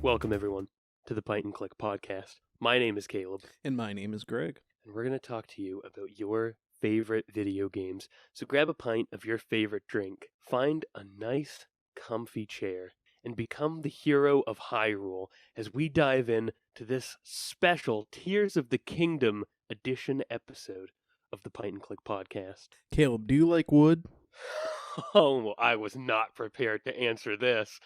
Welcome, everyone, to the Pint and Click podcast. My name is Caleb, And my name is Greg. and we're going to talk to you about your favorite video games. So grab a pint of your favorite drink, find a nice, comfy chair, and become the hero of Hyrule as we dive in to this special Tears of the Kingdom edition episode of the Pint and Click podcast. Caleb, do you like wood? Oh, I was not prepared to answer this.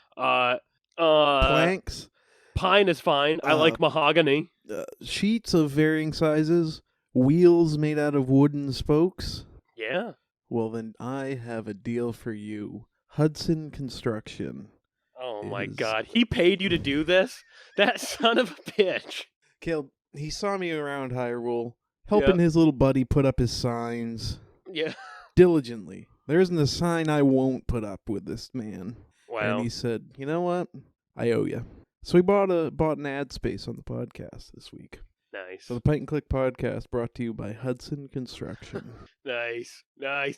Planks? Pine is fine. I like mahogany. Sheets of varying sizes? Wheels made out of wooden spokes? Yeah. Well, then I have a deal for you. Hudson Construction. Oh my God. He paid you to do this? That son of a bitch. Caleb, he saw me around Hyrule, helping his little buddy put up his signs. Yeah. Diligently. There isn't a sign I won't put up with this man. Wow. And he said, you know what? I owe you. So we bought an ad space on the podcast this week. Nice. So the Pint and Click podcast brought to you by Hudson Construction. Nice.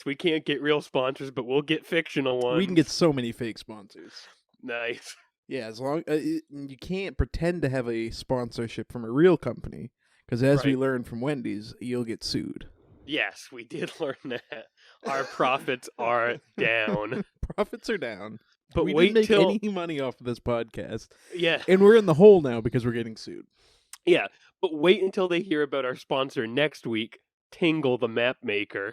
We can't get real sponsors, but we'll get fictional ones. We can get so many fake sponsors. Nice. Yeah, as long you can't pretend to have a sponsorship from a real company, because as we learned from Wendy's, you'll get sued. Yes, we did learn that. Our profits are down. Profits are down. But we wait didn't make till any money off of this podcast. Yeah. And we're in the hole now because we're getting sued. Yeah. But wait until they hear about our sponsor next week, Tingle the Map Maker.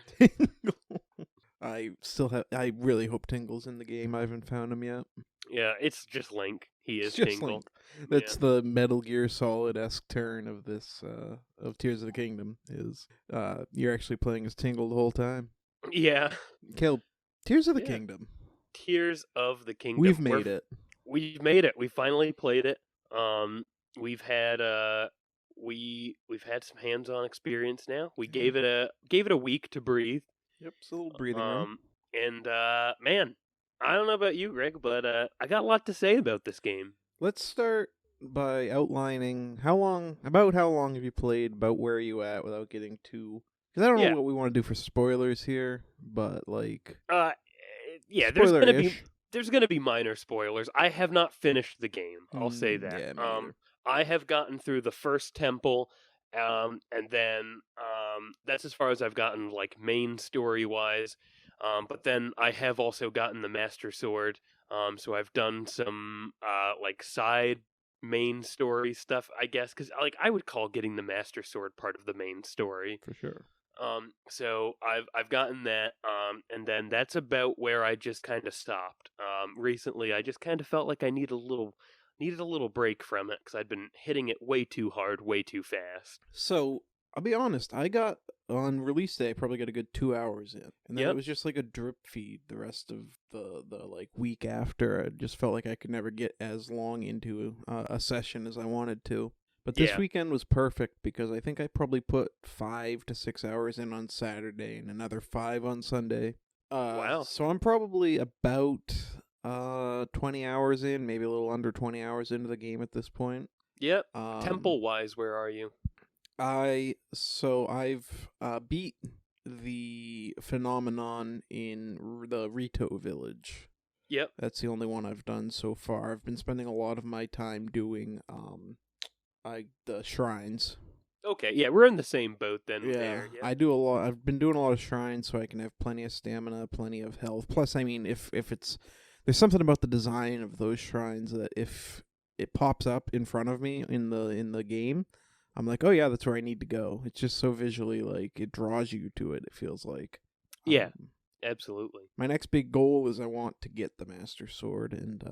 I really hope Tingle's in the game. I haven't found him yet. Yeah, it's just Link. He is Just Tingle. Link. That's the Metal Gear Solid-esque turn of this of Tears of the Kingdom. Is you're actually playing as Tingle the whole time. Yeah. Caleb, Tears of the Kingdom. Tears of the Kingdom. We've made it. We've made it. We finally played it. We've had we've had some hands-on experience now. We gave it a week to breathe. Yep, it's a little breathing room. And man, I don't know about you, Greg, but I got a lot to say about this game. Let's start by outlining how long have you played, about where are you at, without getting too... Because I don't know what we want to do for spoilers here, but like... yeah, there's gonna be minor spoilers. I have not finished the game. I'll say that. Yeah, I have gotten through the first temple, and then that's as far as I've gotten, like, main story wise. But then I have also gotten the Master Sword. So I've done some like side main story stuff, I guess, because like I would call getting the Master Sword part of the main story. For sure. So I've gotten that, and then that's about where I just kind of stopped. Recently I just kind of felt like I needed a little break from it because I'd been hitting it way too hard, way too fast. So I'll be honest, I got on release day, I probably got a good 2 hours in, and then it was just like a drip feed the rest of the like week after. I just felt like I could never get as long into a session as I wanted to. But this weekend was perfect because I think I probably put 5 to 6 hours in on Saturday and another 5 on Sunday. Wow. So I'm probably about 20 hours in, maybe a little under 20 hours into the game at this point. Yep. Temple-wise, where are you? I've beat the phenomenon in the Rito village. Yep. That's the only one I've done so far. I've been spending a lot of my time doing the shrines. Okay, yeah, we're in the same boat then. Yeah, there. Yeah. I do a lot. I've been doing a lot of shrines so I can have plenty of stamina, plenty of health. Plus, I mean, if there's something about the design of those shrines that if it pops up in front of me in the game, I'm like, oh yeah, that's where I need to go. It's just so visually, like, it draws you to it, it feels like. Yeah, absolutely. My next big goal is I want to get the Master Sword, and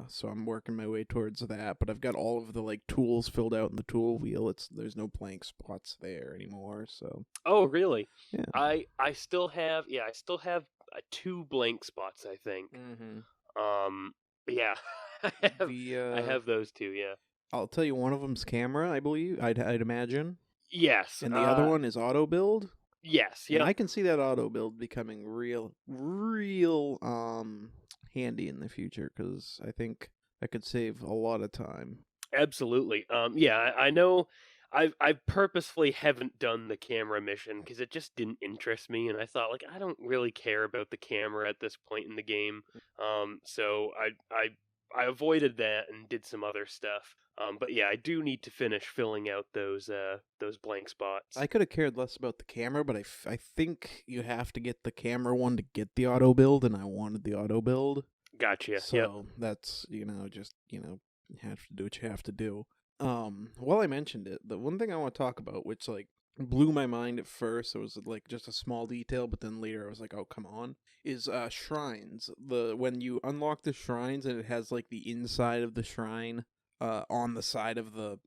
so I'm working my way towards that. But I've got all of the like tools filled out in the tool wheel. There's no blank spots there anymore. So. Oh really? Yeah. I still have 2 blank spots, I think. Mm-hmm. Yeah. I have those 2. Yeah. I'll tell you, one of them's camera, I believe. I'd imagine. Yes. And the other one is auto build. Yes. Yeah. I can see that auto build becoming real handy in the future, because I think that could save a lot of time. Absolutely. Yeah. I know. I purposefully haven't done the camera mission because it just didn't interest me, and I thought, like, I don't really care about the camera at this point in the game. So I avoided that and did some other stuff. But yeah, I do need to finish filling out those blank spots. I could have cared less about the camera, but I think you have to get the camera one to get the auto build, and I wanted the auto build. Gotcha. Yep. So that's, just, you have to do what you have to do. While I mentioned it, the one thing I want to talk about, which like blew my mind at first, it was like just a small detail, but then later I was like, oh, come on, is shrines. When you unlock the shrines and it has like the inside of the shrine on the side of the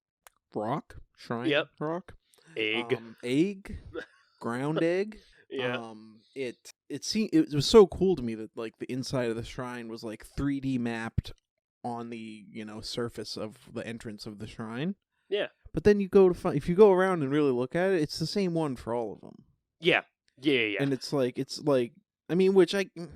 shrine Yep. rock. Egg. Egg, ground egg. Yeah. It was so cool to me that like the inside of the shrine was like 3D mapped on the surface of the entrance of the shrine. Yeah. But then you go to find, if you go around and really look at it, it's the same one for all of them. Yeah. Yeah. And it's like I mean, which I don't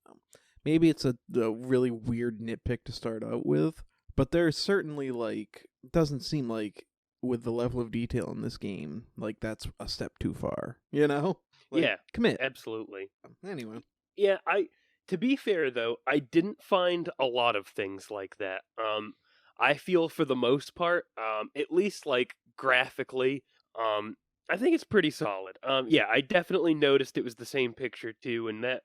know. Maybe it's a really weird nitpick to start out with, but there's certainly like, it doesn't seem like with the level of detail in this game, like that's a step too far, Like, Yeah. commit. Absolutely. Anyway. Yeah, to be fair though, I didn't find a lot of things like that. I feel for the most part, at least like graphically, I think it's pretty solid. Yeah, I definitely noticed it was the same picture too, and that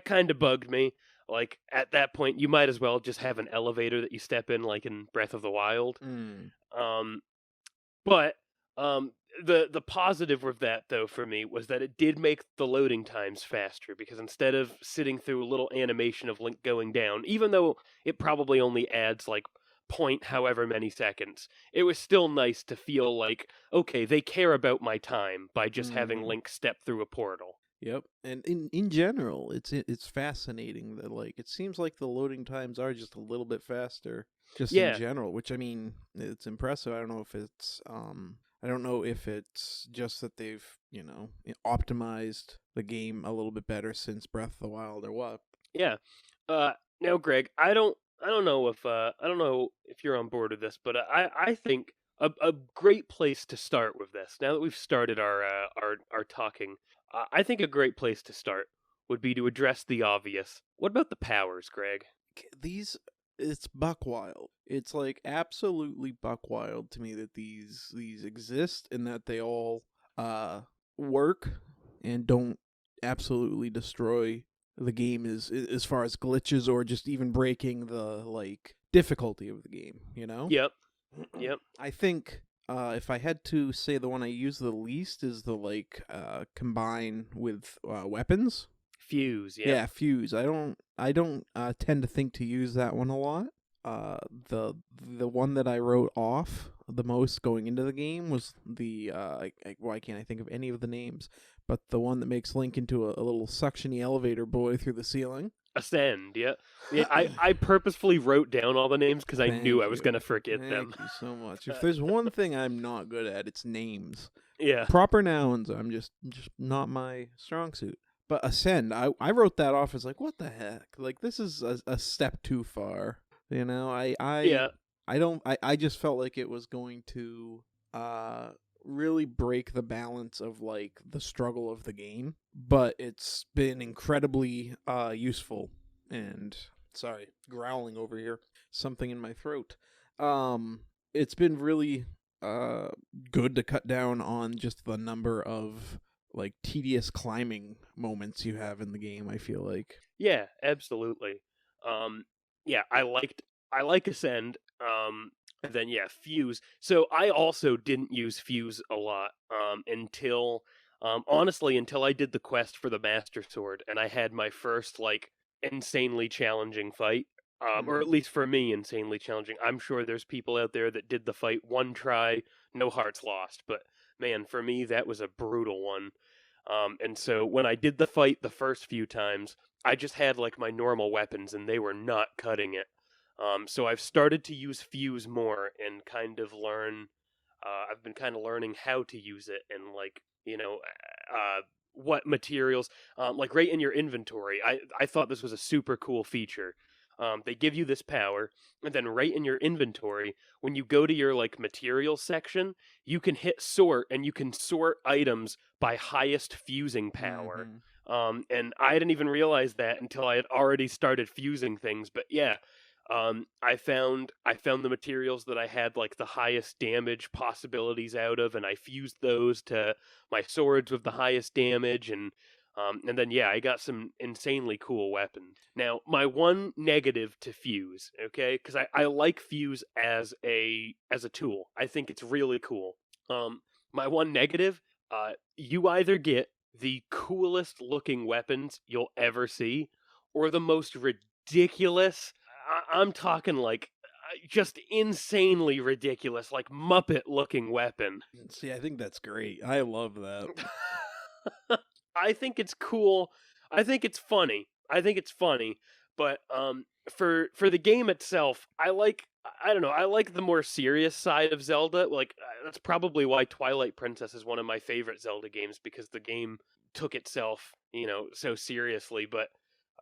kind of bugged me. Like at that point, you might as well just have an elevator that you step in, like in Breath of the Wild. Um, but the positive of that though for me was that it did make the loading times faster, because instead of sitting through a little animation of Link going down, even though it probably only adds like point however many seconds, it was still nice to feel like, okay, they care about my time by just having Link step through a portal. Yep, and in general, it's fascinating that like it seems like the loading times are just a little bit faster, just in general. Which I mean, it's impressive. I don't know if it's just that they've optimized the game a little bit better since Breath of the Wild or what. Yeah. Now, Greg, I don't know if you're on board with this, but I think a great place to start with this. Now that we've started our talking, I think a great place to start would be to address the obvious. What about the powers, Greg? It's buck wild. It's like absolutely buck wild to me that these exist and that they all work and don't absolutely destroy the game as far as glitches or just even breaking the like difficulty of the game, Yep. Yep. I think if I had to say the one I use the least is the like combine with weapons. Fuse, Yeah, fuse. I don't tend to think to use that one a lot. The one that I wrote off the most going into the game was the why can't I think of any of the names? But the one that makes Link into a little suctiony elevator boy through the ceiling. Ascend, yeah. Yeah, I purposefully wrote down all the names because I knew I was going to forget them. Thank you so much. If there's one thing I'm not good at, it's names. Yeah. Proper nouns, I'm just not my strong suit. But Ascend, I wrote that off as like, what the heck? Like, this is a step too far. I just felt like it was going to really break the balance of like the struggle of the game. But it's been incredibly useful. And sorry, growling over here. Something in my throat. It's been really good to cut down on just the number of like tedious climbing moments you have in the game, I feel like. Yeah, absolutely. Yeah, I like Ascend. And then yeah, Fuse. So I also didn't use Fuse a lot until honestly until I did the quest for the Master Sword and I had my first like insanely challenging fight. Or at least for me, insanely challenging. I'm sure there's people out there that did the fight one try, no hearts lost. But man, for me, that was a brutal one. And so when I did the fight the first few times, I just had like my normal weapons and they were not cutting it. So I've started to use Fuse more and kind of learn. I've been kind of learning how to use it and like what materials. Like right in your inventory. I thought this was a super cool feature. They give you this power, and then right in your inventory, when you go to your like materials section, you can hit sort, and you can sort items by highest fusing power. And I didn't even realize that until I had already started fusing things. But yeah, I found the materials that I had like the highest damage possibilities out of, and I fused those to my swords with the highest damage, and then yeah, I got some insanely cool weapons. Now, my one negative to fuse, okay, because I like fuse as a tool. I think it's really cool. My one negative, you either get the coolest looking weapons you'll ever see, or the most ridiculous. I'm talking like just insanely ridiculous, like Muppet looking weapon. See, I think that's great. I love that. I think it's cool. I think it's funny. But for the game itself, I don't know. I like the more serious side of Zelda. Like that's probably why Twilight Princess is one of my favorite Zelda games, because the game took itself, so seriously. But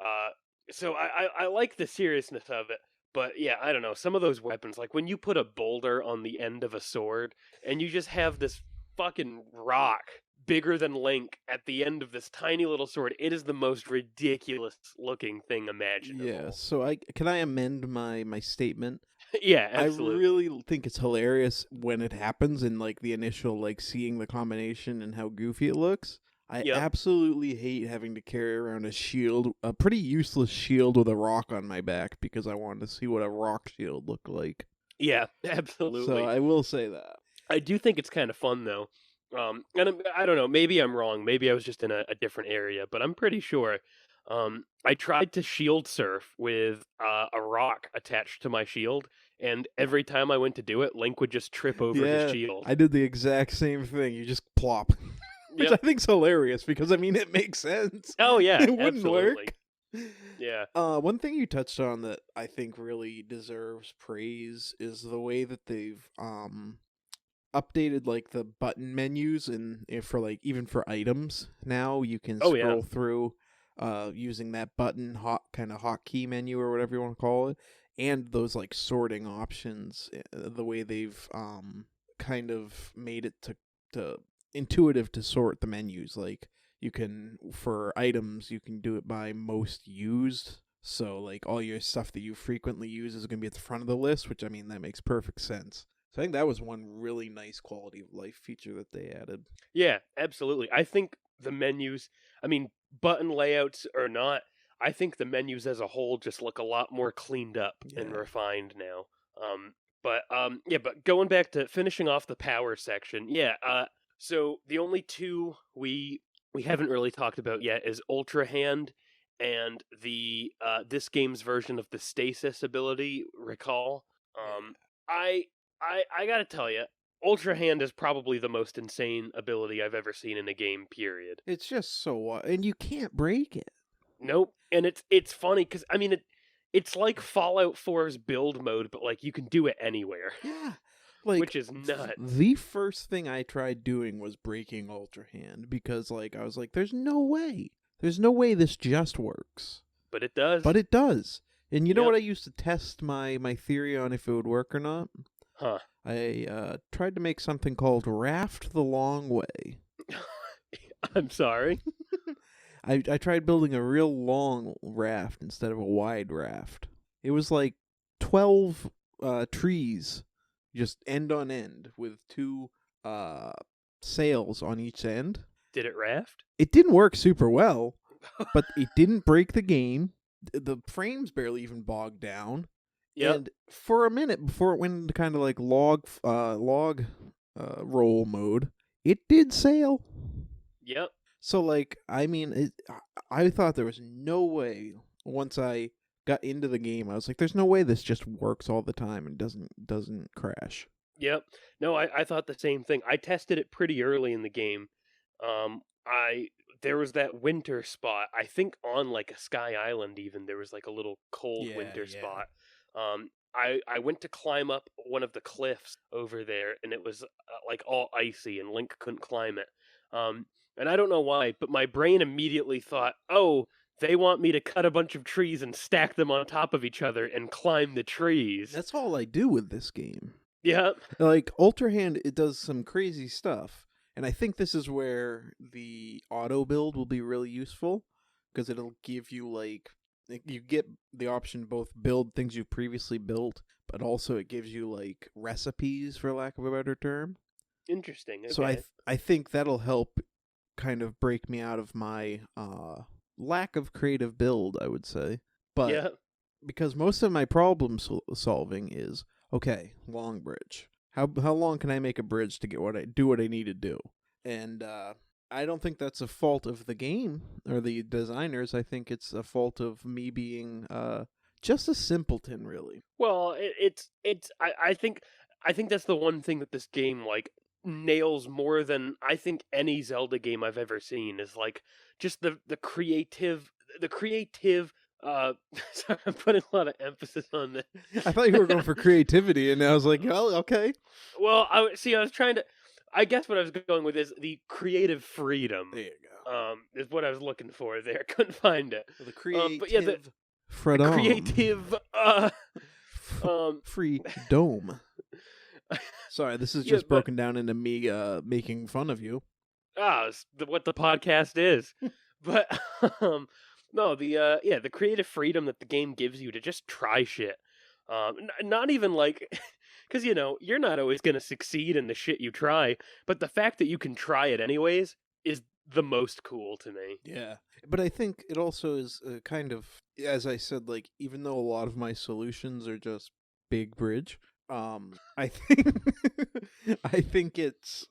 uh, so I like the seriousness of it. But yeah, I don't know. Some of those weapons, like when you put a boulder on the end of a sword, and you just have this fucking rock bigger than Link at the end of this tiny little sword. It is the most ridiculous looking thing imaginable. Yeah, so I can I amend my statement? Yeah, I absolutely. really think it's hilarious when it happens in like the initial like seeing the combination and how goofy it looks. I Yep. absolutely hate having to carry around a shield, a pretty useless shield with a rock on my back because I wanted to see what a rock shield looked like. Yeah, So absolutely. I will say that. I do think it's kind of fun though. And I don't know, maybe I'm wrong. Maybe I was just in a different area, but I'm pretty sure. I tried to shield surf with a rock attached to my shield, and every time I went to do it, Link would just trip over his Yeah, shield. I did the exact same thing. You just plop. Which I Yep. think's hilarious because I mean it makes sense. Oh yeah, It wouldn't absolutely. work. Yeah. One thing you touched on that I think really deserves praise is the way that they've updated like the button menus and for like even for items. Now you can Oh yeah. scroll through using that button hotkey menu or whatever you want to call it, and those like sorting options. The way they've kind of made it to intuitive to sort the menus. Like you can, for items, you can do it by most used. So like all your stuff that you frequently use is going to be at the front of the list, which I mean that makes perfect sense. So I think that was one really nice quality of life feature that they added. Yeah, absolutely. I think the menus, I mean, button layouts or not, I think the menus as a whole just look a lot more cleaned up and Yeah. refined now. Yeah, but going back to finishing off the power section, yeah, so the only two we haven't really talked about yet is Ultra Hand and the this game's version of the stasis ability, Recall. Yeah. I I gotta tell you, Ultra Hand is probably the most insane ability I've ever seen in a game. Period. It's just so and you can't break it. Nope, and it's funny because I mean it's like Fallout 4's build mode, but like you can do it anywhere, Yeah. Like which is nuts. the first thing I tried doing was breaking Ultra Hand because like I was like there's no way. There's no way this just works. But it does. But it does. And you know Yep. what I used to test my theory on if it would work or not? Huh. I tried to make something called Raft the Long Way. I'm sorry. I tried building a real long raft instead of a wide raft. It was like 12 trees, just end on end, with two sails on each end. Did it raft? It didn't work super well, but it didn't break the game. The frames barely even bogged down. Yep. And for a minute before it went into kind of like log roll mode, it did sail. Yep. So like, I mean, I thought there was no way once I got into the game. I was like, there's no way this just works all the time and doesn't crash. Yep. No, I thought the same thing. I tested it pretty early in the game. I there was that winter spot. I think on like a Sky Island even there was like a little cold winter spot. I went to climb up one of the cliffs over there, and it was like all icy, and Link couldn't climb it. And I don't know why, but my brain immediately thought, "Oh, they want me to cut a bunch of trees and stack them on top of each other and climb the trees." That's all I do with this game. Yep. Like Ultra Hand, it does some crazy stuff, and I think this is where the auto build will be really useful because it'll give you like you get the option to both build things you've previously built, but also it gives you like recipes, for lack of a better term. Interesting. So Okay. I think that'll help kind of break me out of my lack of creative build, I would say. But Yeah. because most of my problem solving is okay, long bridge. How long can I make a bridge to get what I need to do? And I don't think that's a fault of the game or the designers. I think it's a fault of me being just a simpleton, really. Well, it's I think that's the one thing that this game like nails more than I think any Zelda game I've ever seen is like just the creative sorry, I'm putting a lot of emphasis on this. I thought you were going for creativity, and I was like, well, okay. Well, I was trying to I guess what I was going with is the creative freedom. There you go. Is what I was looking for there. Couldn't find it. The But yeah, creative the freedom. creative um Free dome. Sorry, this is yeah, just but broken down into me making fun of you. it's what the podcast is. But no, the creative freedom that the game gives you to just try shit. Not even like cuz you're not always going to succeed in the shit you try, but the fact that you can try it anyways is the most cool to me. Yeah. But I think it also is kind of, as I said, like, even though a lot of my solutions are just big bridge, I think I think it's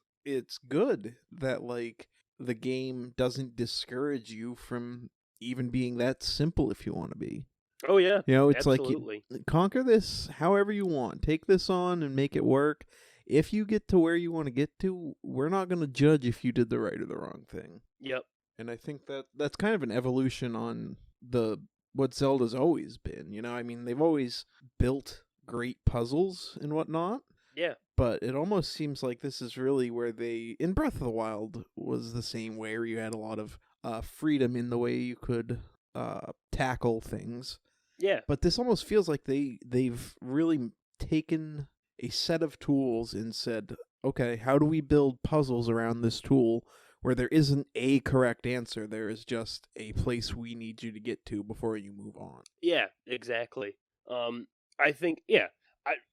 good that like the game doesn't discourage you from even being that simple if you want to be. Oh yeah, You know, it's like you absolutely. conquer this however you want. Take this on and make it work. If you get to where you want to get to, we're not going to judge if you did the right or the wrong thing. Yep. And I think that that's kind of an evolution on the what Zelda's always been. I mean, they've always built great puzzles and whatnot, Yeah. but it almost seems like this is really where they in Breath of the Wild was the same way, where you had a lot of freedom in the way you could tackle things. Yeah. But this almost feels like they've really taken a set of tools and said, okay, how do we build puzzles around this tool where there isn't a correct answer? There is just a place we need you to get to before you move on. Yeah, exactly. I think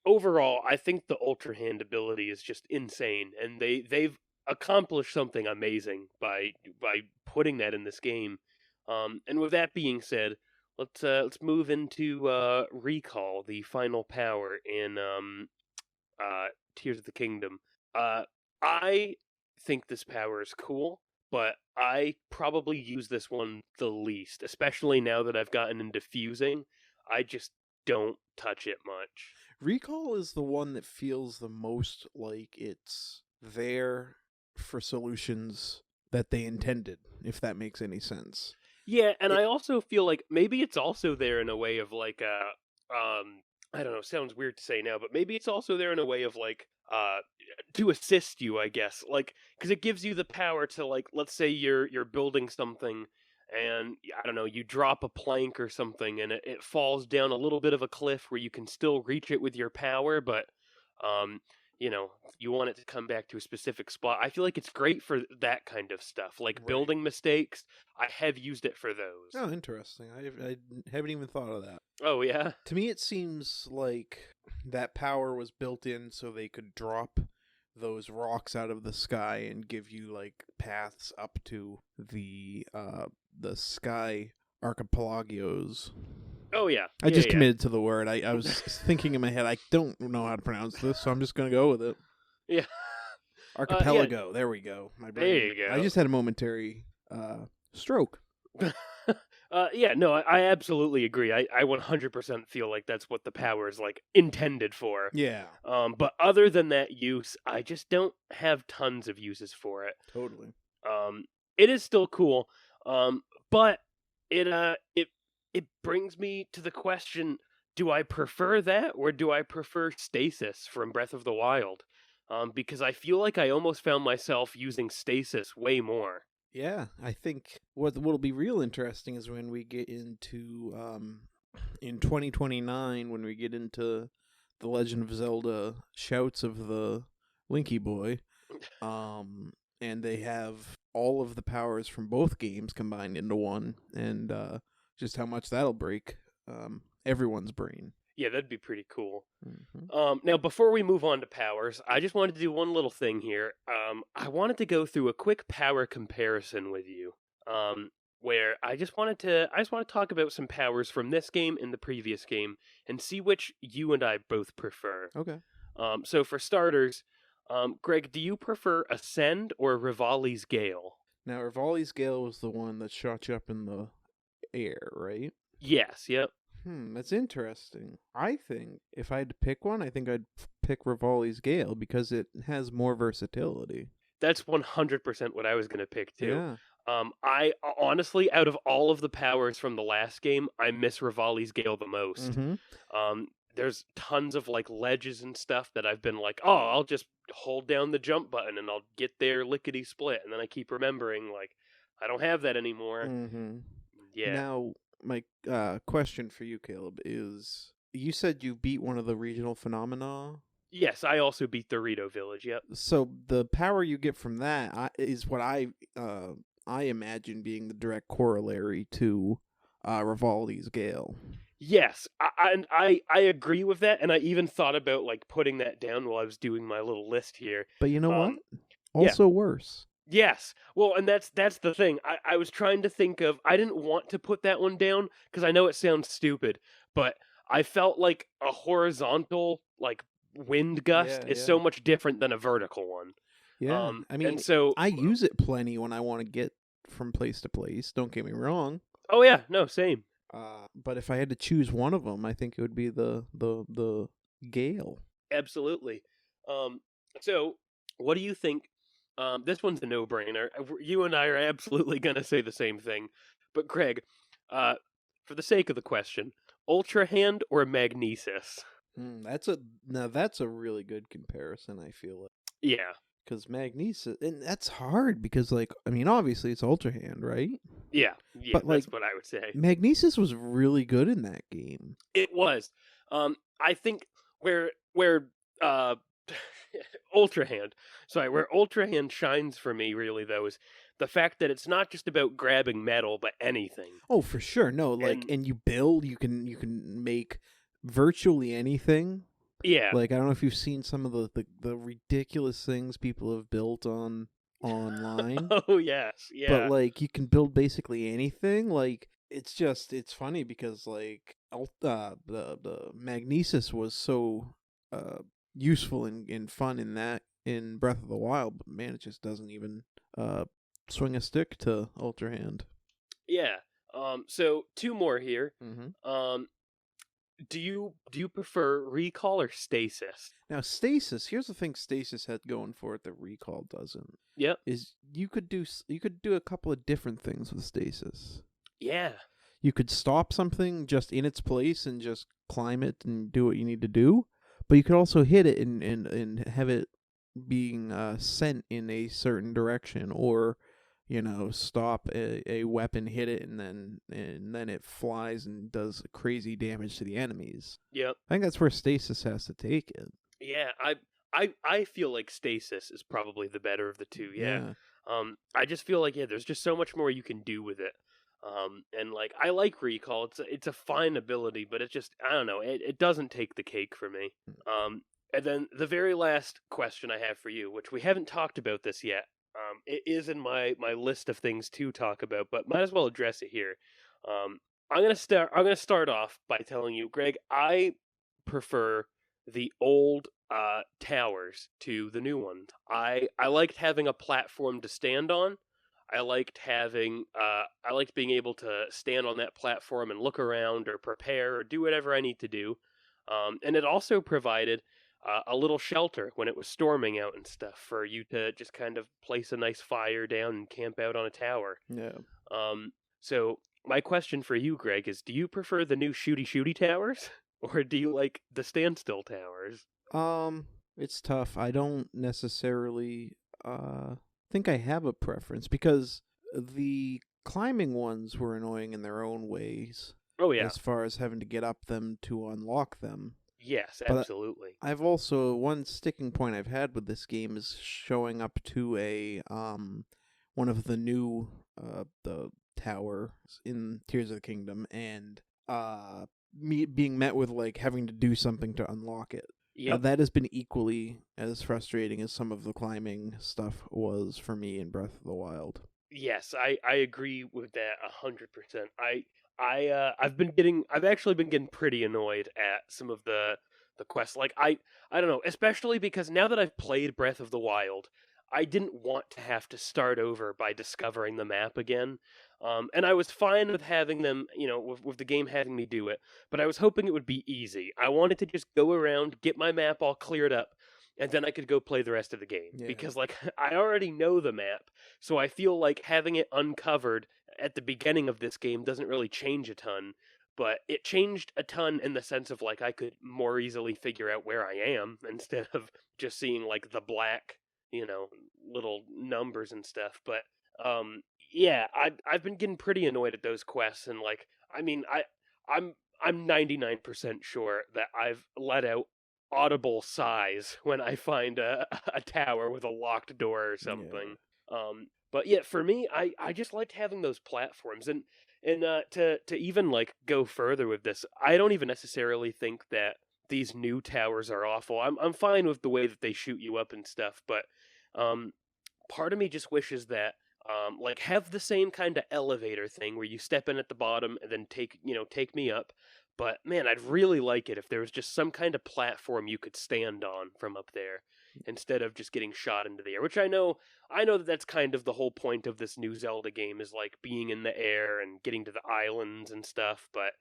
overall I think the Ultra Hand ability is just insane, and they've accomplished something amazing by putting that in this game. And with that being said, let's move into Recall, the final power in Tears of the Kingdom. Uh, I think this power is cool, but I probably use this one the least, especially now that I've gotten into fusing. I just don't touch it much. Recall is the one that feels the most like it's there for solutions that they intended, if that makes any sense. Yeah, and It, I also feel like maybe it's also there in a way of like I don't know, sounds weird to say now, but maybe it's also there in a way of like to assist you, I guess. Like cuz it gives you the power to like let's say you're building something and I don't know, you drop a plank or something and it falls down a little bit of a cliff where you can still reach it with your power, but um you want it to come back to a specific spot. I feel like it's great for that kind of stuff, like right. building mistakes. I have used it for those. Oh, interesting. I haven't even thought of that. Oh yeah, To me, it seems like that power was built in so they could drop those rocks out of the sky and give you like paths up to the sky archipelagos. oh yeah, I yeah, just yeah, committed to the word. I was thinking in my head, I don't know how to pronounce this, so I'm just going to go with it. yeah. Yeah. Archipelago. There we go. My There brain. you I go. just had a momentary stroke. Yeah, no, I absolutely agree. I 100% feel like that's what the power is like intended for. Yeah, But other than that use, I just don't have tons of uses for it. totally. Um, it is still cool. But it brings me to the question: do I prefer that, or do I prefer stasis from Breath of the Wild? Because I feel like I almost found myself using stasis way more. Yeah, I think what'll be real interesting is when we get into in 2029, when we get into the Legend of Zelda Shouts of the Linky Boy, and they have all of the powers from both games combined into one, and just how much that'll break everyone's brain. Yeah, that'd be pretty cool. Mm-hmm. Now, before we move on to powers, I just wanted to do one little thing here. I wanted to go through a quick power comparison with you. Where I just want to talk about some powers from this game and the previous game, and see which you and I both prefer. Okay. So for starters, Greg, do you prefer Ascend or Rivali's Gale? Now, Rivali's Gale was the one that shot you up in the air, right? Yes. Yep. That's interesting. I think if I had to pick one, I think I'd pick Rivali's Gale because it has more versatility. That's 100% what I was gonna pick too. Yeah. I honestly, out of all of the powers from the last game, I miss Rivali's Gale the most. Mm-hmm. There's tons of like ledges and stuff that I've been like, oh, I'll just hold down the jump button and I'll get there lickety split, and then I keep remembering like I don't have that anymore. Mm-hmm. Yeah. Now, my question for you, Caleb, is you said you beat one of the regional phenomena. Yes, I also beat the Rito Village. Yep. So the power you get from that is what I imagine being the direct corollary to Rivali's Gale. Yes, I agree with that, and I even thought about like putting that down while I was doing my little list here. But you know what? Also worse. Yes. Well, and that's the thing. I was trying to think of. I didn't want to put that one down because I know it sounds stupid, but I felt like a horizontal like wind gust is so much different than a vertical one. Yeah. I mean, and so I use it plenty when I want to get from place to place. Don't get me wrong. Oh yeah, no, same. But if I had to choose one of them, I think it would be the Gale. Absolutely. So what do you think? This one's a no-brainer. You and I are absolutely going to say the same thing. But Greg, for the sake of the question, Ultra Hand or Magnesis? That's a really good comparison, I feel like. Yeah. Because Magnesis, and that's hard because, like, I mean, obviously it's Ultra Hand, right? Yeah, but, that's what I would say. Magnesis was really good in that game. It was. I think where Ultra Hand shines for me really though is the fact that it's not just about grabbing metal but anything. Oh, for sure. No, like, and you build, you can make virtually anything. Yeah. Like, I don't know if you've seen some of the ridiculous things people have built online. Oh, yes. Yeah. But, like, you can build basically anything. Like, it's funny because, like, the Magnesis was so useful and fun in Breath of the Wild, but man, it just doesn't even swing a stick to Ultra Hand. Yeah. So 2 more here. Mm-hmm. Do you prefer Recall or Stasis? Now, Stasis, here's the thing Stasis had going for it that Recall doesn't. Yep. Is you could do a couple of different things with Stasis. Yeah. You could stop something just in its place and just climb it and do what you need to do, but you could also hit it and have it being sent in a certain direction, or stop a weapon, hit it, and then it flies and does crazy damage to the enemies. Yep. I think that's where Stasis has to take it. Yeah, I feel like Stasis is probably the better of the two. Yeah. I just feel like there's just so much more you can do with it. And like I like Recall. It's a fine ability, but it just I don't know. It doesn't take the cake for me. And then the very last question I have for you, which we haven't talked about this yet. It is in my list of things to talk about, but might as well address it here. I'm gonna start off by telling you, Greg, I prefer the old towers to the new ones. I liked having a platform to stand on. I liked being able to stand on that platform and look around or prepare or do whatever I need to do. And it also provided a little shelter when it was storming out and stuff for you to just kind of place a nice fire down and camp out on a tower. Yeah. So my question for you, Greg, is do you prefer the new shooty towers or do you like the standstill towers? It's tough. I don't necessarily think I have a preference because the climbing ones were annoying in their own ways. Oh yeah. As far as having to get up them to unlock them. Yes, absolutely. But I've also one sticking point I've had with this game is showing up to a one of the new the tower in Tears of the Kingdom, and me being met with like having to do something to unlock it. Yep. That has been equally as frustrating as some of the climbing stuff was for me in Breath of the Wild. Yes, I agree with that 100%. I've actually been getting pretty annoyed at some of the quests. Like I don't know, especially because now that I've played Breath of the Wild, I didn't want to have to start over by discovering the map again. And I was fine with having them, with the game having me do it, but I was hoping it would be easy. I wanted to just go around, get my map all cleared up, and then I could go play the rest of the game. Yeah. Because, like, I already know the map, so I feel like having it uncovered at the beginning of this game doesn't really change a ton, but it changed a ton in the sense of, like, I could more easily figure out where I am instead of just seeing, like, the black, little numbers and stuff. But, yeah, I've been getting pretty annoyed at those quests, and, like, I mean, I'm 99% sure that I've let out audible sighs when I find a tower with a locked door or something. Yeah. But yeah, for me, I just liked having those platforms, and to even like go further with this, I don't even necessarily think that these new towers are awful. I'm fine with the way that they shoot you up and stuff, but um, part of me just wishes that like have the same kind of elevator thing where you step in at the bottom and then take me up. But man, I'd really like it if there was just some kind of platform you could stand on from up there instead of just getting shot into the air. Which I know that that's kind of the whole point of this new Zelda game is like being in the air and getting to the islands and stuff. But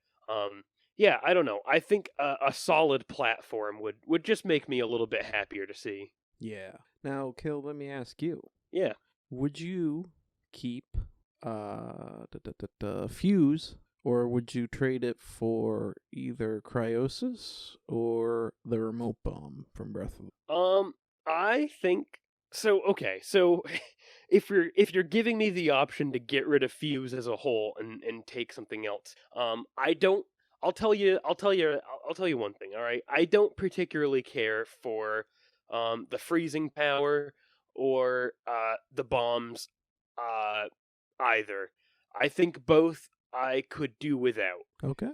yeah, I don't know. I think a solid platform would just make me a little bit happier to see. Yeah. Now, Kill, let me ask you. Yeah. Would you keep Fuse, or would you trade it for either Cryosis or the remote bomb from Breath of the I think so. Okay, so if you're giving me the option to get rid of Fuse as a whole and take something else, I don't. I'll tell you one thing. All right, I don't particularly care for the freezing power or the bombs uh either. I think both I could do without. Okay.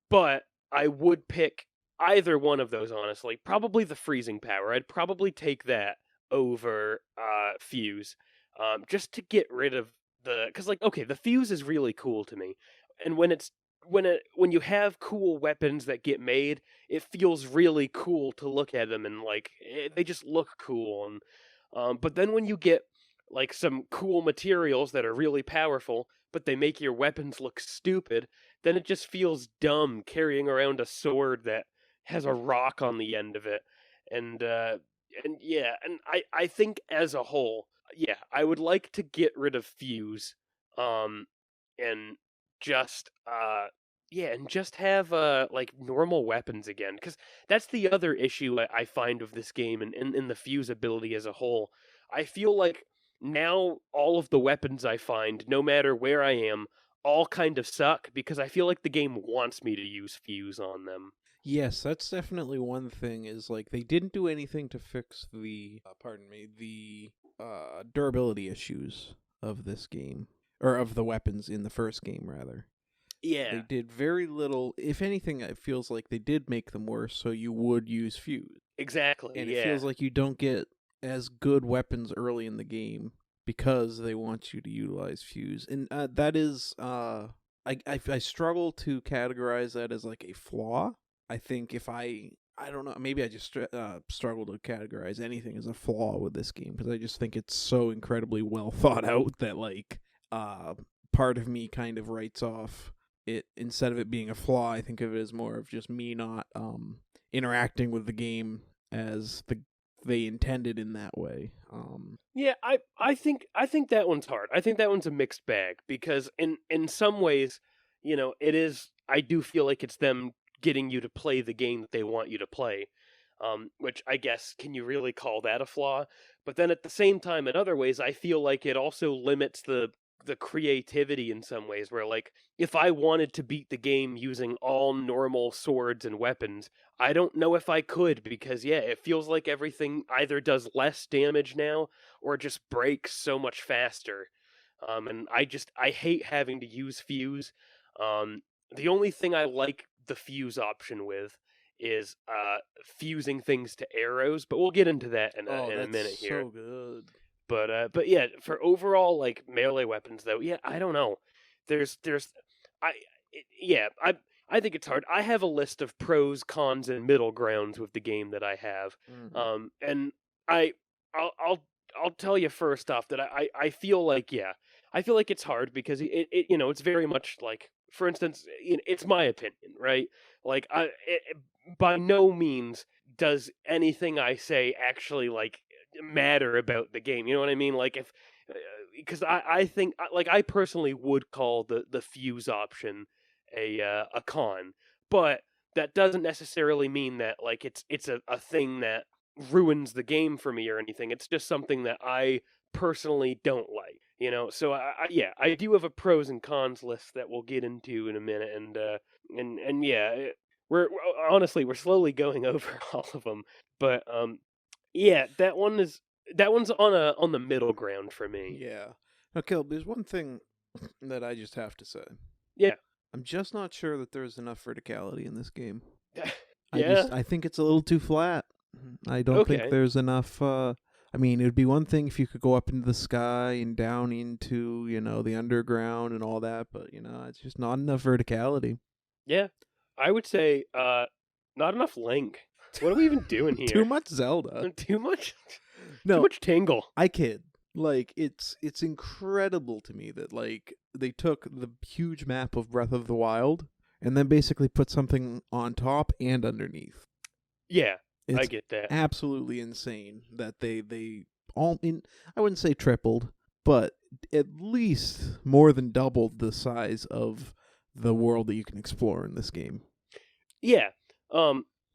But I would pick either one of those, honestly. Probably the freezing power. I'd probably take that over Fuse, just to get rid of because like okay, the Fuse is really cool to me, and when you have cool weapons that get made, it feels really cool to look at them and like they just look cool. And but then when you get like some cool materials that are really powerful, but they make your weapons look stupid, then it just feels dumb carrying around a sword that has a rock on the end of it. And yeah, and I think as a whole, yeah, I would like to get rid of Fuse, um, and just yeah, and just have like normal weapons again, because that's the other issue I find with this game and in the Fuse ability as a whole. I feel like now all of the weapons I find, no matter where I am, all kind of suck because I feel like the game wants me to use Fuse on them. Yes, that's definitely one thing. Is like they didn't do anything to fix the the durability issues of this game, or of the weapons in the first game, rather. Yeah, They did very little. If anything, it feels like they did make them worse, so you would use Fuse. exactly. And it Yeah, feels like you don't get as good weapons early in the game because they want you to utilize Fuse. And that is, I struggle to categorize that as like a flaw. I think if I don't know, maybe I just struggle to categorize anything as a flaw with this game because I just think it's so incredibly well thought out that like part of me kind of writes off it instead of it being a flaw. I think of it as more of just me not interacting with the game as they intended in that way. yeah. I think that one's hard. I think that one's a mixed bag because in some ways, it is. I do feel like it's them getting you to play the game that they want you to play. Which I guess can you really call that a flaw? But then at the same time, in other ways, I feel like it also limits the creativity in some ways. Where like if I wanted to beat the game using all normal swords and weapons, I don't know if I could because yeah, it feels like everything either does less damage now or just breaks so much faster. And I hate having to use fuse. The only thing I like the fuse option with is fusing things to arrows, but we'll get into that Oh, in a that's minute here. so good. But yeah, for overall like melee weapons though, yeah, I don't know. I yeah, I think it's hard. I have a list of pros, cons, and middle grounds with the game that I have. Mm. And I I'll I'll I'll tell you first off that I feel like I feel like it's hard because it's very much like, for instance, it's my opinion, right? Like by no means does anything I say actually like matter about the game. You know what I mean? Like if because I think like I personally would call the fuse option a con, but that doesn't necessarily mean that like it's a thing that ruins the game for me or anything. It's just something that I personally don't like. So yeah, I do have a pros and cons list that we'll get into in a minute, and yeah, honestly we're slowly going over all of them, but yeah, that one's on the middle ground for me. Yeah. Now, Caleb, there's one thing that I just have to say. Yeah. I'm just not sure that there's enough verticality in this game. Yeah. I think it's a little too flat. I don't think Okay. there's enough. I mean, it would be one thing if you could go up into the sky and down into the underground and all that, but it's just not enough verticality. Yeah. I would say not enough Link. What are we even doing here? Too much Zelda. Too much. Too No, much Tingle. I kid. Like it's incredible to me that like they took the huge map of Breath of the Wild and then basically put something on top and underneath. Yeah, I It's get that. absolutely insane that they all in I wouldn't say tripled, but at least more than doubled the size of the world that you can explore in this game. Yeah.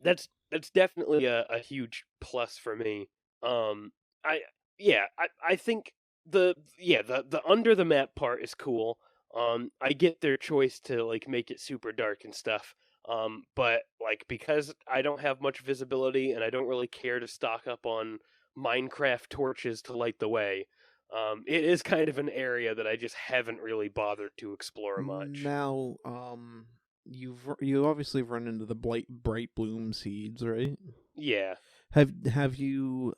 That's definitely a huge plus for me. I yeah, I think the under the map part is cool. I get their choice to like make it super dark and stuff. But like because I don't have much visibility and I don't really care to stock up on Minecraft torches to light the way, it is kind of an area that I just haven't really bothered to explore much. Now, you obviously run into the bright bloom seeds, right? Yeah. Have you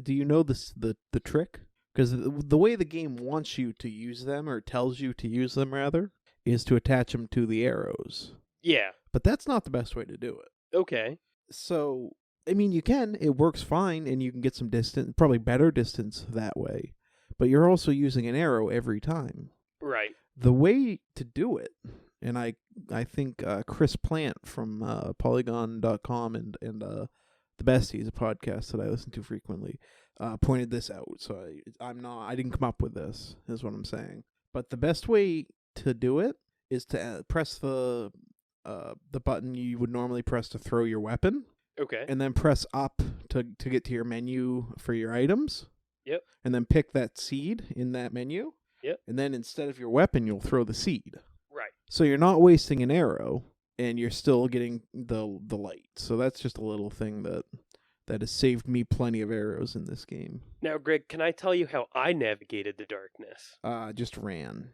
do you know the trick? Because the way the game wants you to use them, or tells you to use them rather, is to attach them to the arrows. Yeah. But that's not the best way to do it. Okay. So, I mean, it works fine, and you can get some distance, probably better distance that way. But you're also using an arrow every time. Right. The way to do it, and I think Chris Plant from Polygon.com and the Besties, a podcast that I listen to frequently, pointed this out. So I didn't come up with this, is what I'm saying. But the best way to do it is to press the button you would normally press to throw your weapon. Okay. And then press up to get to your menu for your items. Yep. And then pick that seed in that menu. Yep. And then instead of your weapon, you'll throw the seed. Right. So you're not wasting an arrow, and you're still getting the light. So that's just a little thing that has saved me plenty of arrows in this game. Now, Greg, can I tell you how I navigated the darkness? Just ran.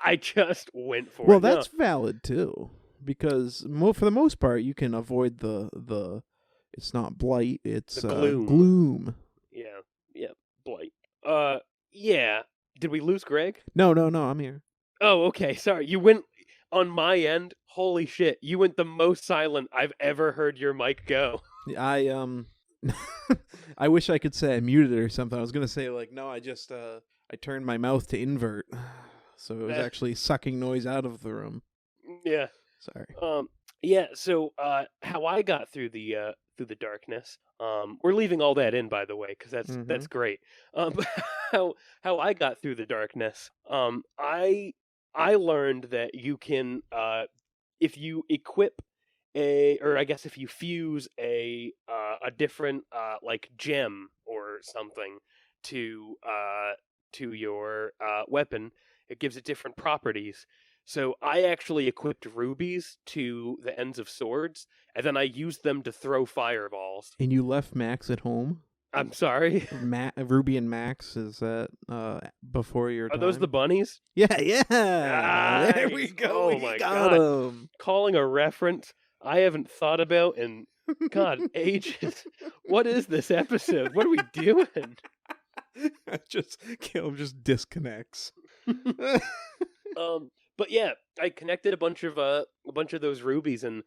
I just went for Well, it. that's valid too, because for the most part, you can avoid the. It's not blight. It's The gloom. Gloom. Yeah. Yeah. Blight. Yeah. Did we lose Greg? No. I'm here. Oh, okay. Sorry. You went on my end. Holy shit. You went the most silent I've ever heard your mic go. I wish I could say I muted it or something. I was gonna say like no, I just I turned my mouth to invert, so it was actually sucking noise out of the room. Yeah. Sorry. Yeah. So, how I got through the darkness. We're leaving all that in, by the way, because that's great. How I got through the darkness. I learned that you can if you equip or I guess if you fuse a different like gem or something to your weapon, it gives it different properties. So I actually equipped rubies to the ends of swords, and then I used them to throw fireballs. And you left Max at home? I'm sorry. Ruby and Max, is that before your Are time? those the bunnies? Yeah, yeah. There we Nice. go. Oh We my got god. him. Calling a reference I haven't thought about in God ages. What is this episode? What are we doing? Caleb just disconnects. But yeah, I connected a bunch of those rubies, and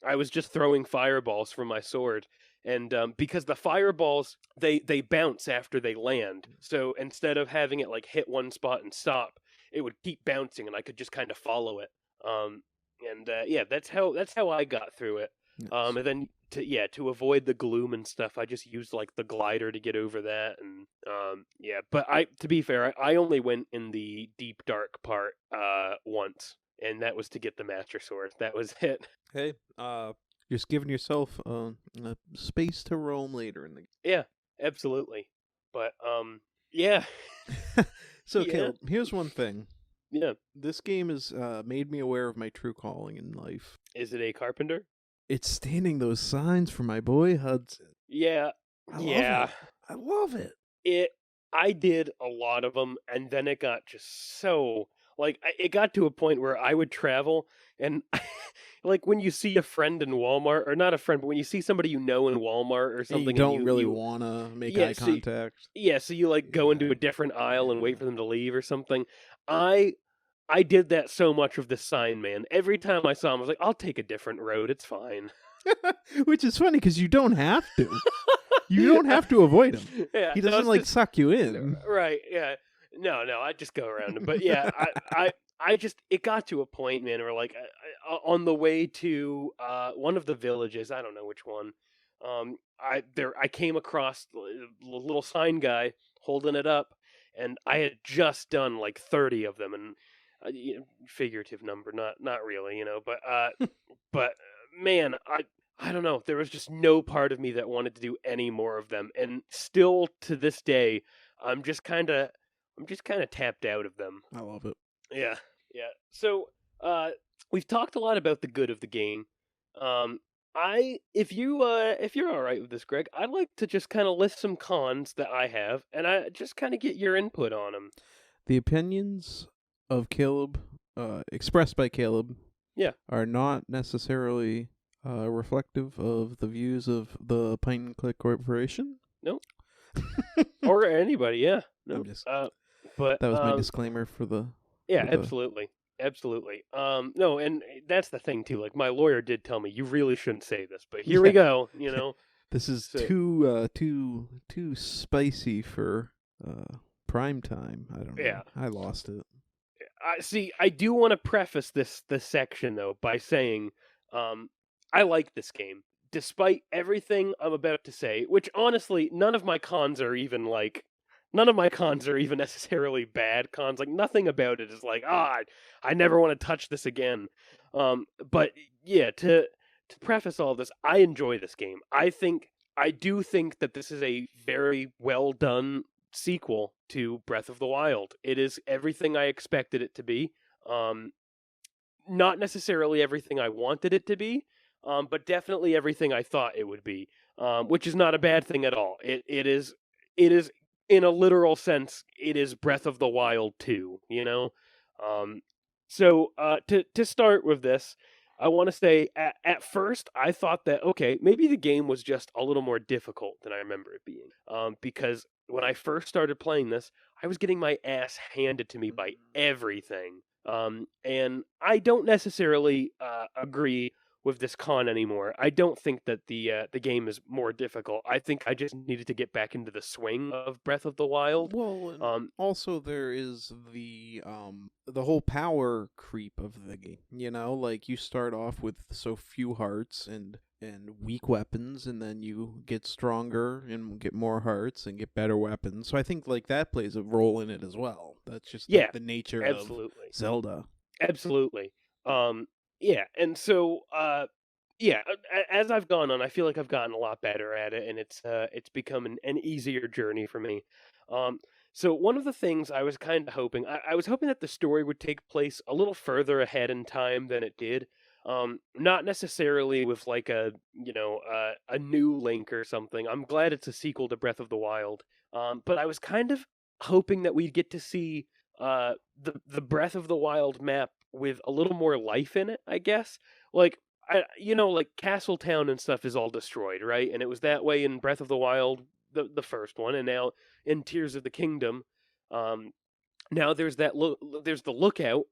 I was just throwing fireballs from my sword. And because the fireballs they bounce after they land, so instead of having it like hit one spot and stop, it would keep bouncing, and I could just kind of follow it. Um, and yeah, that's how I got through it. Nice. And then to avoid the gloom and stuff, I just used like the glider to get over that. And yeah, but to be fair, I only went in the deep dark part once, and that was to get the master sword. That was it. Hey, just giving yourself a space to roam later in the game. Yeah, absolutely. But yeah. So, Yeah. Caleb, here's one thing. Yeah. This game has made me aware of my true calling in life. Is it a carpenter? It's standing those signs for my boy Hudson. Yeah. I love it. I did a lot of them, and then it got just so like it got to a point where I would travel, and like when you see a friend in Walmart, or not a friend, but when you see somebody you know in Walmart or something, You don't and really want to make Yeah, eye so contact. so you like go into a different aisle and wait for them to leave or something. I I did that so much with the sign man. Every time I saw him, I was like, I'll take a different road. It's fine. Which is funny because you don't have to. You don't have to avoid him. Yeah, He no, doesn't it's like just suck you in. right. Yeah, no, I just go around him. But yeah, I just it got to a point, man, where like on the way to one of the villages, I don't know which one. I came across a little sign guy holding it up, and I had just done like 30 of them, and figurative number, not really, but man, I don't know. There was just no part of me that wanted to do any more of them, and still to this day, I'm just kind of tapped out of them. I love it. Yeah, yeah. So, we've talked a lot about the good of the game. If you're all right with this, Greg, I'd like to just kind of list some cons that I have, and I just kind of get your input on them. The opinions of Caleb, expressed by Caleb, Yeah, are not necessarily reflective of the views of the Pint and Click Corporation. no, or anybody. Yeah, no. I'm just. But That was my disclaimer for the. yeah, for the- absolutely. Absolutely. No, and that's the thing too. Like my lawyer did tell me you really shouldn't say this, but here we go, This is So- too spicy for prime time. I don't know. Yeah. I lost it. I do want to preface this section though by saying I like this game despite everything I'm about to say, which honestly none of my cons are even necessarily bad cons. Like nothing about it is like, I never want to touch this again. But yeah, to preface all this, I enjoy this game. I do think that this is a very well done sequel to Breath of the Wild. It is everything I expected it to be. Not necessarily everything I wanted it to be, but definitely everything I thought it would be. Which is not a bad thing at all. It is in a literal sense, it is Breath of the Wild 2, So to start with this, I want to say at first I thought that okay, maybe the game was just a little more difficult than I remember it being. Because when I first started playing this, I was getting my ass handed to me by everything. And I don't necessarily agree with this con anymore. I don't think that the game is more difficult. I think I just needed to get back into the swing of Breath of the Wild. Well, and also there is the whole power creep of the game. Like you start off with so few hearts and weak weapons, and then you get stronger and get more hearts and get better weapons. So I think like that plays a role in it as well. That's just the nature absolutely. of Zelda. Absolutely. Yeah, and so as I've gone on, I feel like I've gotten a lot better at it, and it's become an easier journey for me. So one of the things I was kind of hoping, I was hoping that the story would take place a little further ahead in time than it did. Not necessarily with like a new Link or something. I'm glad it's a sequel to Breath of the Wild. But I was kind of hoping that we'd get to see the Breath of the Wild map with a little more life in it, I guess. Like like Castletown and stuff is all destroyed, right? And it was that way in Breath of the Wild, the first one, and now in Tears of the Kingdom. Um, Now there's the lookout,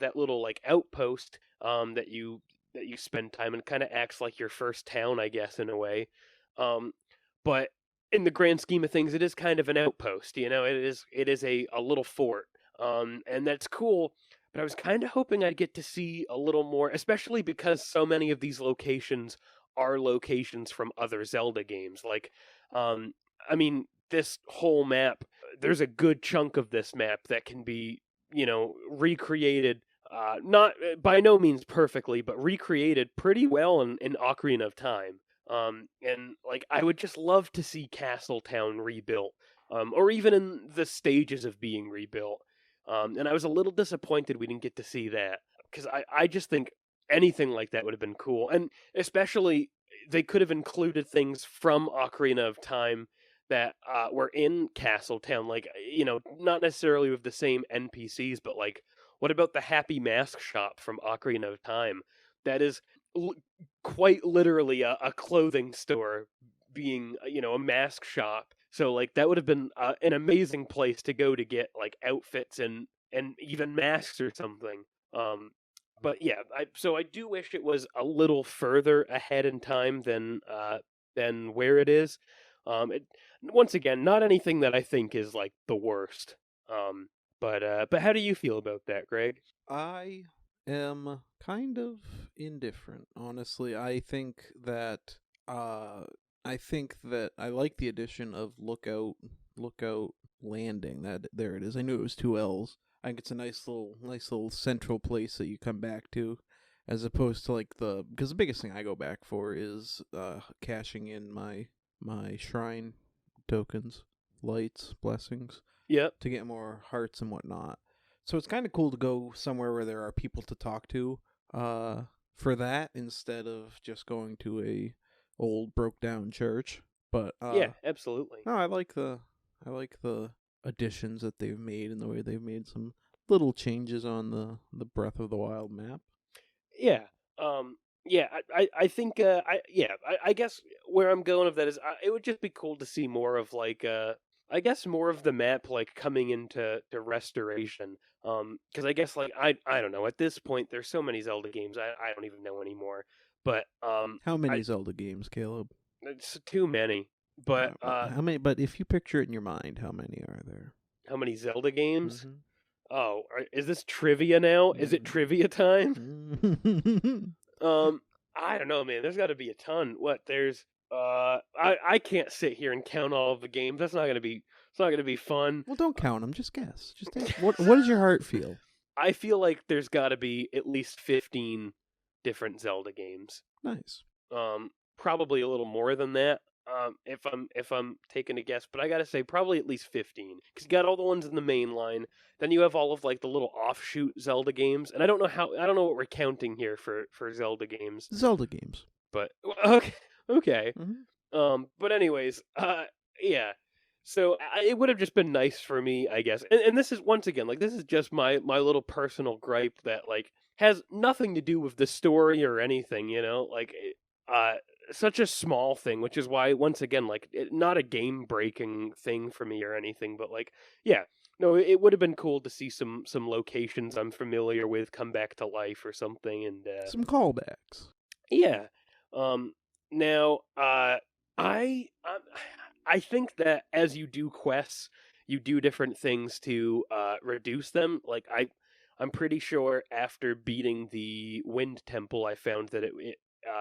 that little like outpost that you spend time and kind of acts like your first town, I guess, in a way. Um, but in the grand scheme of things, it is kind of an outpost. It is a little fort, and that's cool. But I was kind of hoping I'd get to see a little more, especially because so many of these locations are locations from other Zelda games. Like, um, I mean, this whole map, there's a good chunk of this map that can be, recreated, not by no means perfectly, but recreated pretty well in Ocarina of Time. And like I would just love to see Castletown rebuilt, or even in the stages of being rebuilt. And I was a little disappointed we didn't get to see that, because I just think anything like that would have been cool, and especially they could have included things from Ocarina of Time that were in Castletown, like not necessarily with the same NPCs, but like, what about the Happy Mask shop from Ocarina of Time? That is l- quite literally a clothing store being a mask shop. So like that would have been an amazing place to go to get like outfits and even masks or something. Um, but yeah, I do wish it was a little further ahead in time than where it is. It Once again, not anything that I think is like the worst. Um, but how do you feel about that, Greg? I am kind of indifferent, honestly. Uh I think that I like the addition of lookout landing. That there it is. I knew it was two L's. I think it's a nice little central place that you come back to, as opposed to like because the biggest thing I go back for is cashing in my shrine tokens, lights, blessings, Yep. to get more hearts and whatnot. So it's kind of cool to go somewhere where there are people to talk to, for that, instead of just going to a old broke down church. But Yeah, absolutely. no, I like the additions that they've made, and the way they've made some little changes on the Breath of the Wild map. Yeah. Yeah, I think I guess where I'm going with that is, it would just be cool to see more of like I guess more of the map like coming into restoration. Because I guess like I don't know, at this point there's so many Zelda games I don't even know anymore. But How I many Zelda games, Caleb? it's too many. But How many? But if you picture it in your mind, how many are there? how many Zelda games? Mm-hmm. Oh, is this trivia now? Is it trivia time? Mm-hmm. Um, I don't know, man. There's got to be a ton. What there's I can't sit here and count all of the games. It's not gonna be fun. Well, don't count them. Just guess. Just what does your heart feel? I feel like there's got to be at least 15 different Zelda games. Nice. Probably a little more than that. If I'm taking a guess, but I gotta say probably at least 15, because you got all the ones in the main line. Then you have all of like the little offshoot Zelda games, and I don't know what we're counting here for Zelda games, Zelda games. but okay, okay. Mm-hmm. But anyways, yeah. So it would have just been nice for me, I guess. And this is once again, like, this is just my little personal gripe that like has nothing to do with the story or anything, like, uh, such a small thing, which is why once again, like, not a game breaking thing for me or anything, but like, yeah. No, it would have been cool to see some locations I'm familiar with come back to life or something, and Some callbacks. yeah. Now, I um, I think that as you do quests, you do different things to reduce them. Like, I'm pretty sure after beating the Wind Temple, I found that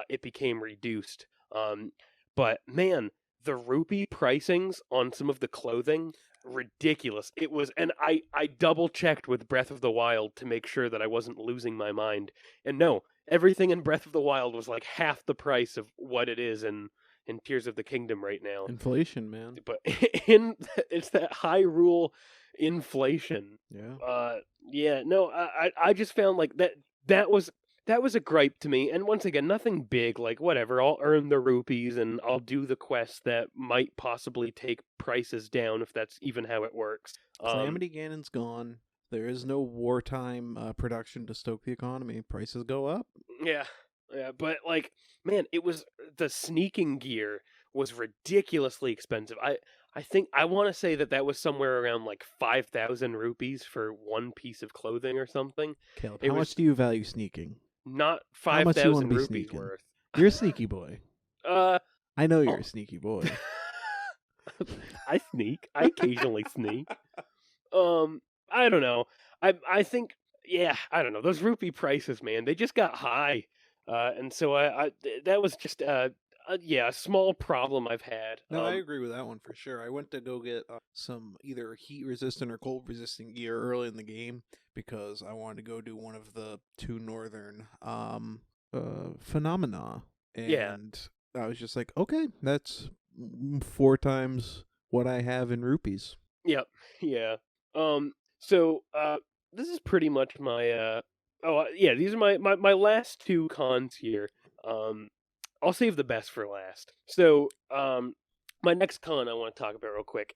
it became reduced. Um, but man, the rupee pricings on some of the clothing, ridiculous. It was, and I double checked with Breath of the Wild to make sure that I wasn't losing my mind. And no, everything in Breath of the Wild was like half the price of what it is in Tears of the Kingdom right now. Inflation, man. But in it's that Hyrule inflation. Yeah. Yeah, no, I just found like that that was a gripe to me. And once again, nothing big. Like whatever, I'll earn the rupees and I'll do the quests that might possibly take prices down if that's even how it works. Calamity Ganon's gone. There is no wartime production to stoke the economy. Prices go up. Yeah, yeah, but like, man, it was the sneaking gear was ridiculously expensive. I think I want to say that was somewhere around like 5,000 rupees for one piece of clothing or something. Caleb, It how much was do you value sneaking? not How much you want 5,000 to be rupees sneaking? worth. You're a sneaky boy. Uh, I know you're oh. a sneaky boy. I sneak. I occasionally sneak. I don't know. I think yeah, I don't know. Those rupee prices, man, they just got high. And so that was just yeah, a small problem I've had. No, I agree with that one for sure. I went to go get some either heat resistant or cold resistant gear early in the game because I wanted to go do one of the two northern phenomena, Yeah. and I was just like, okay, that's 4 times what I have in rupees. Yep. Yeah. So this is pretty much my yeah, these are my last two cons here. I'll save the best for last. So, my next con I want to talk about real quick.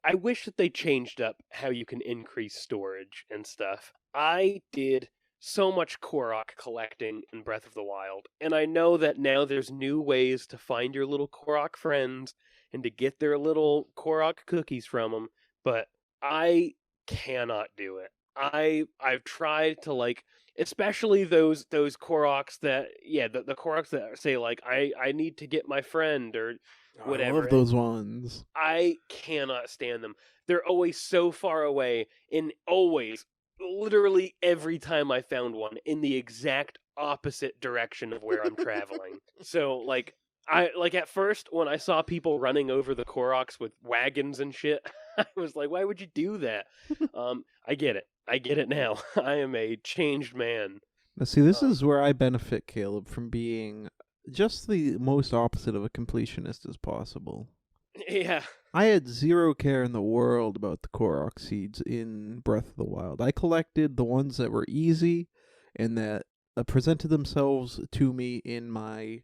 I wish that they changed up how you can increase storage and stuff. I did so much Korok collecting in Breath of the Wild, and I know that now there's new ways to find your little Korok friends and to get their little Korok cookies from them, but I cannot do it. I've tried to like especially those Koroks that the Koroks that say like I need to get my friend or I whatever. love those ones. I cannot stand them. They're always so far away and always literally every time I found one in the exact opposite direction of where I'm traveling. So like I like at first when I saw people running over the Koroks with wagons and shit, I was like, why would you do that? I get it. I get it now. I am a changed man. Now, see, this is where I benefit, Caleb, from being just the most opposite of a completionist as possible. Yeah. I had zero care in the world about the Korok seeds in Breath of the Wild. I collected the ones that were easy and that presented themselves to me in my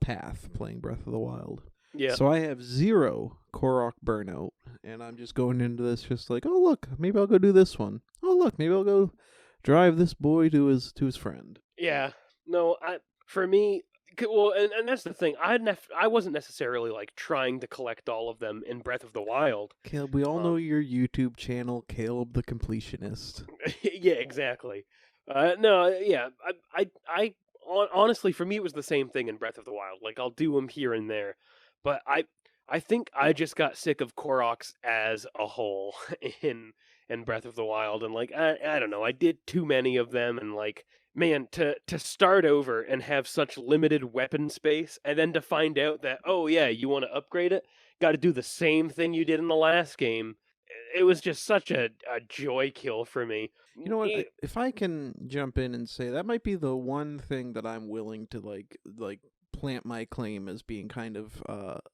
path playing Breath of the Wild. Yeah. So I have zero Korok burnout, and I'm just going into this just like, oh look, maybe I'll go do this one. Oh look, maybe I'll go drive this boy to his friend. Yeah. No, for me, well, and that's the thing. I wasn't necessarily like trying to collect all of them in Breath of the Wild. Caleb, we all know your YouTube channel, Caleb the Completionist. Yeah, exactly. No, yeah, honestly, for me, it was the same thing in Breath of the Wild. Like, I'll do them here and there, but I think I just got sick of Koroks as a whole in Breath of the Wild, and like, I don't know, I did too many of them, and like, man, to start over and have such limited weapon space, and then to find out that, oh yeah, you want to upgrade it, got to do the same thing you did in the last game. It was just such a joy kill for me. You know what? If I can jump in and say that might be the one thing that I'm willing to like plant my claim as being kind of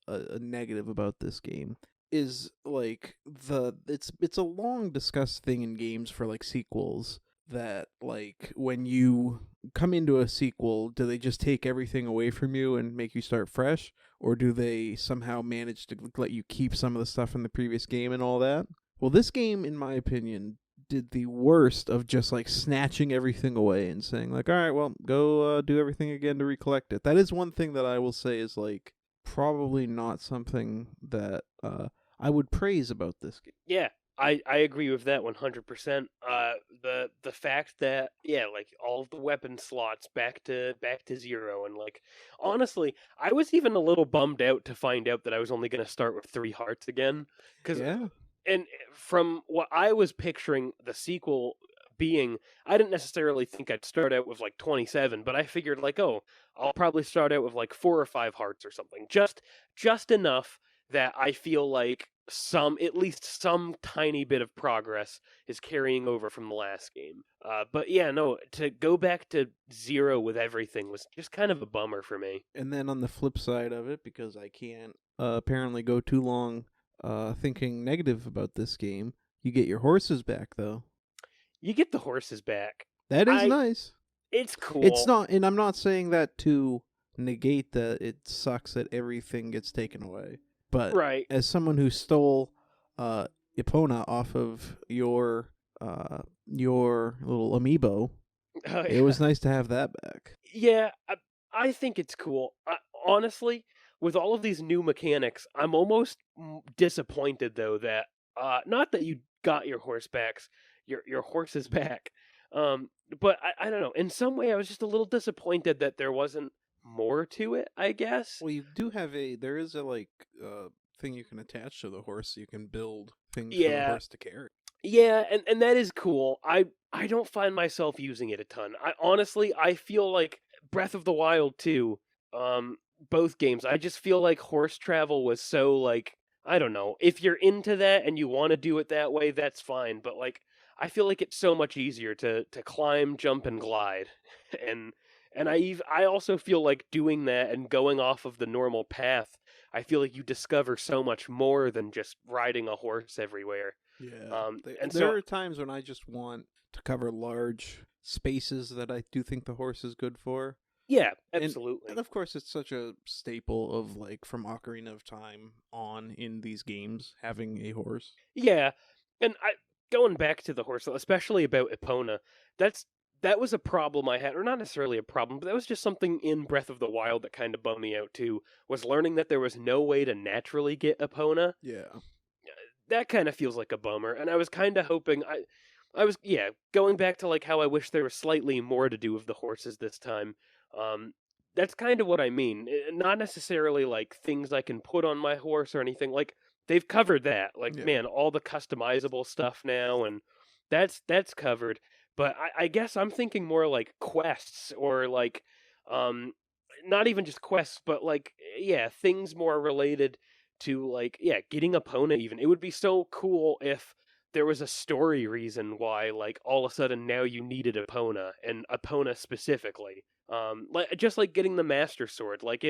a negative about this game is like it's a long discussed thing in games for like sequels that like when you come into a sequel, do they just take everything away from you and make you start fresh, or do they somehow manage to let you keep some of the stuff in the previous game and all that? Well, this game, in my opinion, did the worst of just like snatching everything away and saying like, all right, well, go do everything again to recollect it. That is one thing that I will say is like probably not something that I would praise about this game. Yeah, I agree with that 100%. The fact that like all of the weapon slots back to zero, and like honestly, I was even a little bummed out to find out that I was only going to start with 3 hearts again, because and from what I was picturing the sequel being, I didn't necessarily think I'd start out with like 27, but I figured like, oh, I'll probably start out with like 4 or 5 hearts or something, just enough that I feel like at least some tiny bit of progress is carrying over from the last game. But yeah, no, to go back to 0 with everything was just kind of a bummer for me. And then on the flip side of it, because I can't apparently go too long thinking negative about this game, you get your horses back though. You get the horses back. That is nice. It's It's cool. not, and I'm not saying that to negate that it sucks that everything gets taken away. But Right. as someone who stole Epona off of your little amiibo, Oh, it yeah. was nice to have that back. Yeah, I think it's cool. Honestly, with all of these new mechanics, I'm almost disappointed though that not that you got your horse backs, your horse is back. But I don't know. In some way, I was just a little disappointed that there wasn't more to it, I guess. Well, you do have there is a thing you can attach to the horse, so you can build things for the Yeah, horse to carry. yeah, and that is cool. I don't find myself using it a ton. I honestly I feel like Breath of the Wild 2, um both games, I just feel like horse travel was so like I don't know. If you're into that and you want to do it that way, that's fine, but like I feel like it's so much easier to climb, jump and glide. And I also feel like doing that and going off of the normal path, I feel like you discover so much more than just riding a horse everywhere. Yeah, And there so are times when I just want to cover large spaces that I do think the horse is good for. yeah, and absolutely. and of course it's such a staple of from Ocarina of Time on in these games having a horse. Yeah, and I going back to the horse, especially about Epona, that's that was a problem I had, or not necessarily a problem, but that was just something in Breath of the Wild that kind of bummed me out too. Was learning that there was no way to naturally get Epona. Yeah. That kind of feels like a bummer, and I was kind of hoping I was going back to like how I wish there was slightly more to do with the horses this time. Um, that's kind of what I mean. Not necessarily like things I can put on my horse or anything. Like they've covered that. Like Yeah. man, all the customizable stuff now, and that's covered. But I guess I'm thinking more like quests or like um, not even just quests, but like yeah, things more related to like getting a Epona even. It would be so cool if there was a story reason why like all of a sudden now you needed Epona and Epona specifically. Like just like getting the Master Sword, like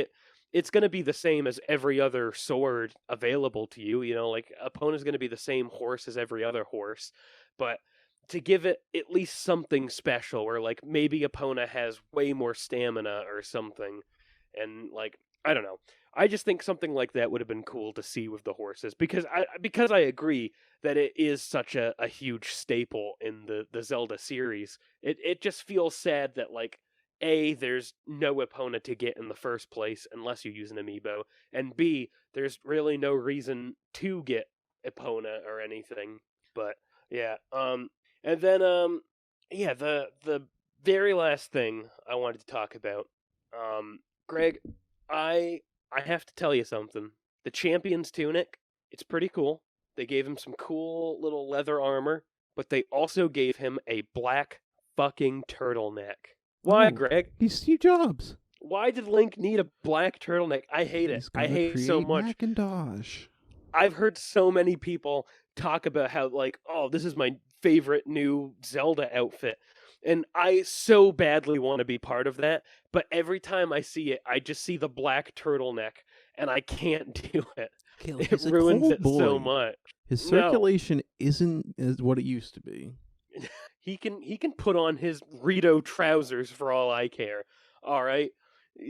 it's going to be the same as every other sword available to you, you know, like Epona's going to be the same horse as every other horse, but to give it at least something special or like maybe Epona has way more stamina or something, and like I don't know, I just think something like that would have been cool to see with the horses because I agree that it is such a huge staple in the Zelda series. It just feels sad that like A, there's no Epona to get in the first place unless you use an amiibo, and B, there's really no reason to get Epona or anything. But yeah, and then yeah, the very last thing I wanted to talk about, Greg, I I have to tell you something. The champion's tunic, it's pretty cool. They gave him some cool little leather armor, but they also gave him a black fucking turtleneck. Why, Oh, Greg? he's Steve Jobs. Why did Link need a black turtleneck? I hate it. He's I gonna hate it so create much. Macintosh. I've heard so many people talk about how like, oh, this is my favorite new Zelda outfit. And I so badly want to be part of that, but every time I see it, I just see the black turtleneck and I can't do it. Caleb, It he's a ruins cold it so boy. much. His No. circulation isn't as what it used to be. He can put on his Rito trousers for all I care. All right.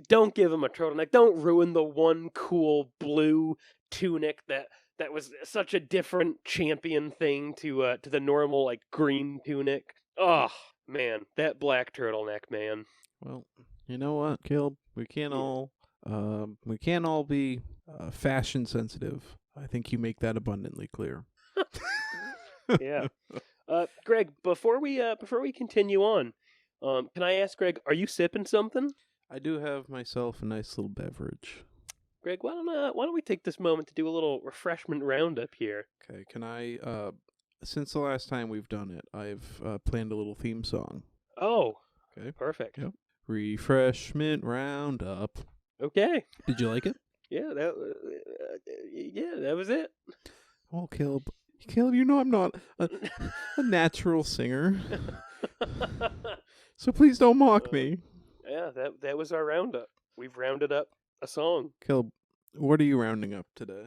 Don't give him a turtleneck. Don't ruin the one cool blue tunic that was such a different champion thing to the normal like green tunic. Oh man, that black turtleneck, man. Well, you know what, Caleb? Yeah. We can't all be fashion sensitive. I think you make that abundantly clear. Yeah. Greg, before we continue on, can I ask Greg, are you sipping something? I do have myself a nice little beverage. Greg, why don't we take this moment to do a little refreshment roundup here? Okay, can I? Since the last time we've done it, I've planned a little theme song. Oh, Okay. perfect. Yep. Refreshment roundup. Okay. Did you like it? Yeah, that was it. Oh, Caleb. Caleb, you know I'm not a natural singer, so please don't mock me. Yeah, that was our roundup. We've rounded up a song. Caleb, what are you rounding up today?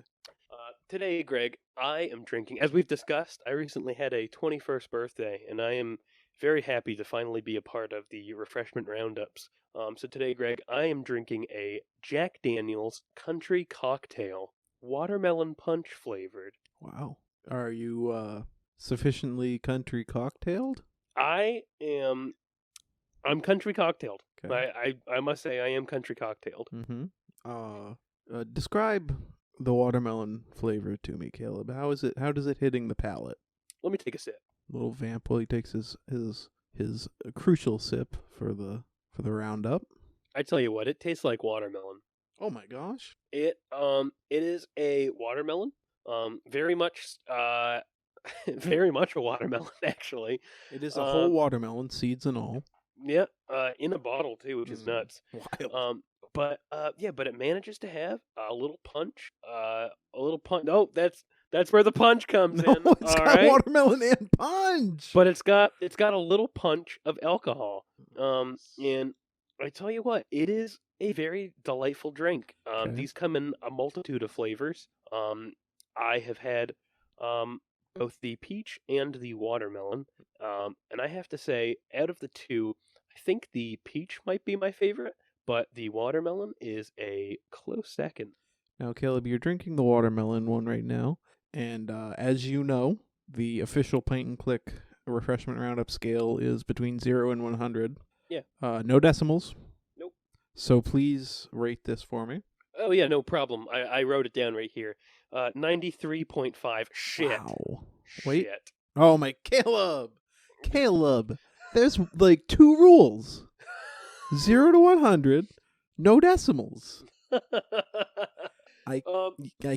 Today, Greg, I am drinking. As we've discussed, I recently had a 21st birthday, and I am very happy to finally be a part of the refreshment roundups. So today, Greg, I am drinking a Jack Daniel's Country Cocktail, watermelon punch flavored. Wow. Are you sufficiently country cocktailed? I am. I'm country cocktailed. Okay. I must say I am country cocktailed. Mm-hmm. Describe the watermelon flavor to me, Caleb. How is it? How does it hitting the palate? Let me take a sip. Little vamp while he takes his crucial sip for the roundup. I tell you what, it tastes like watermelon. Oh my gosh! It is a watermelon. Very much very much a watermelon actually. It is a whole watermelon, seeds and all. Yeah, in a bottle too, which is nuts. Wild. But it manages to have a little punch. A little punch. Oh, that's where the punch comes No, in. it's All got right. watermelon and punch. But it's got a little punch of alcohol. And I tell you what, it is a very delightful drink. Okay. These come in a multitude of flavors. I have had both the peach and the watermelon. And I have to say, out of the two, I think the peach might be my favorite, but the watermelon is a close second. Now, Caleb, you're drinking the watermelon one right now, and as you know, the official Pint and Click refreshment roundup scale is between 0 and 100. Yeah. No decimals. Nope. So please rate this for me. Oh yeah, no problem. I wrote it down right here. 93.5. Shit. Wow. Wait. Shit. Oh my, Caleb, there's like 2 rules. 0 to 100, no decimals. I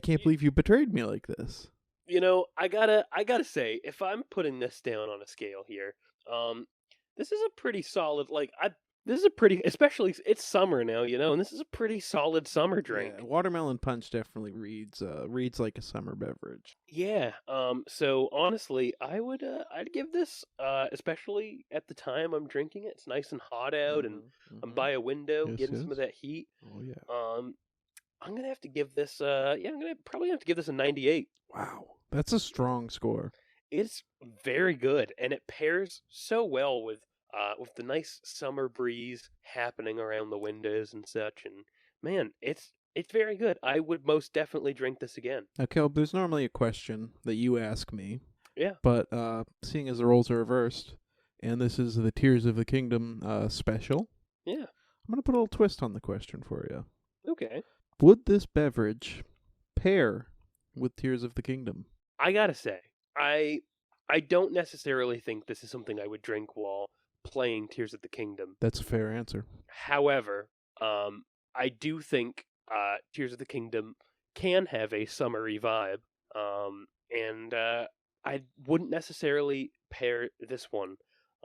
can't believe you betrayed me like this. You know, I gotta say, if I'm putting this down on a scale here, this is a pretty solid. This is a pretty, especially it's summer now, and this is a pretty solid summer drink. Yeah, watermelon punch definitely reads like a summer beverage. Yeah. So honestly, I'd give this, especially at the time I'm drinking it. It's nice and hot out, and I'm by a window getting some of that heat. Oh yeah. I'm gonna have to give this. I'm gonna probably have to give this a 98. Wow, that's a strong score. It's very good, and it pairs so well with the nice summer breeze happening around the windows and such. And man, it's very good. I would most definitely drink this again. Now, Caleb, there's normally a question that you ask me. Yeah. But seeing as the roles are reversed, and this is the Tears of the Kingdom special. Yeah. I'm gonna put a little twist on the question for you. Okay. Would this beverage pair with Tears of the Kingdom? I gotta say, I don't necessarily think this is something I would drink while playing Tears of the Kingdom. That's a fair answer. However, I do think Tears of the Kingdom can have a summery vibe, and I wouldn't necessarily pair this one.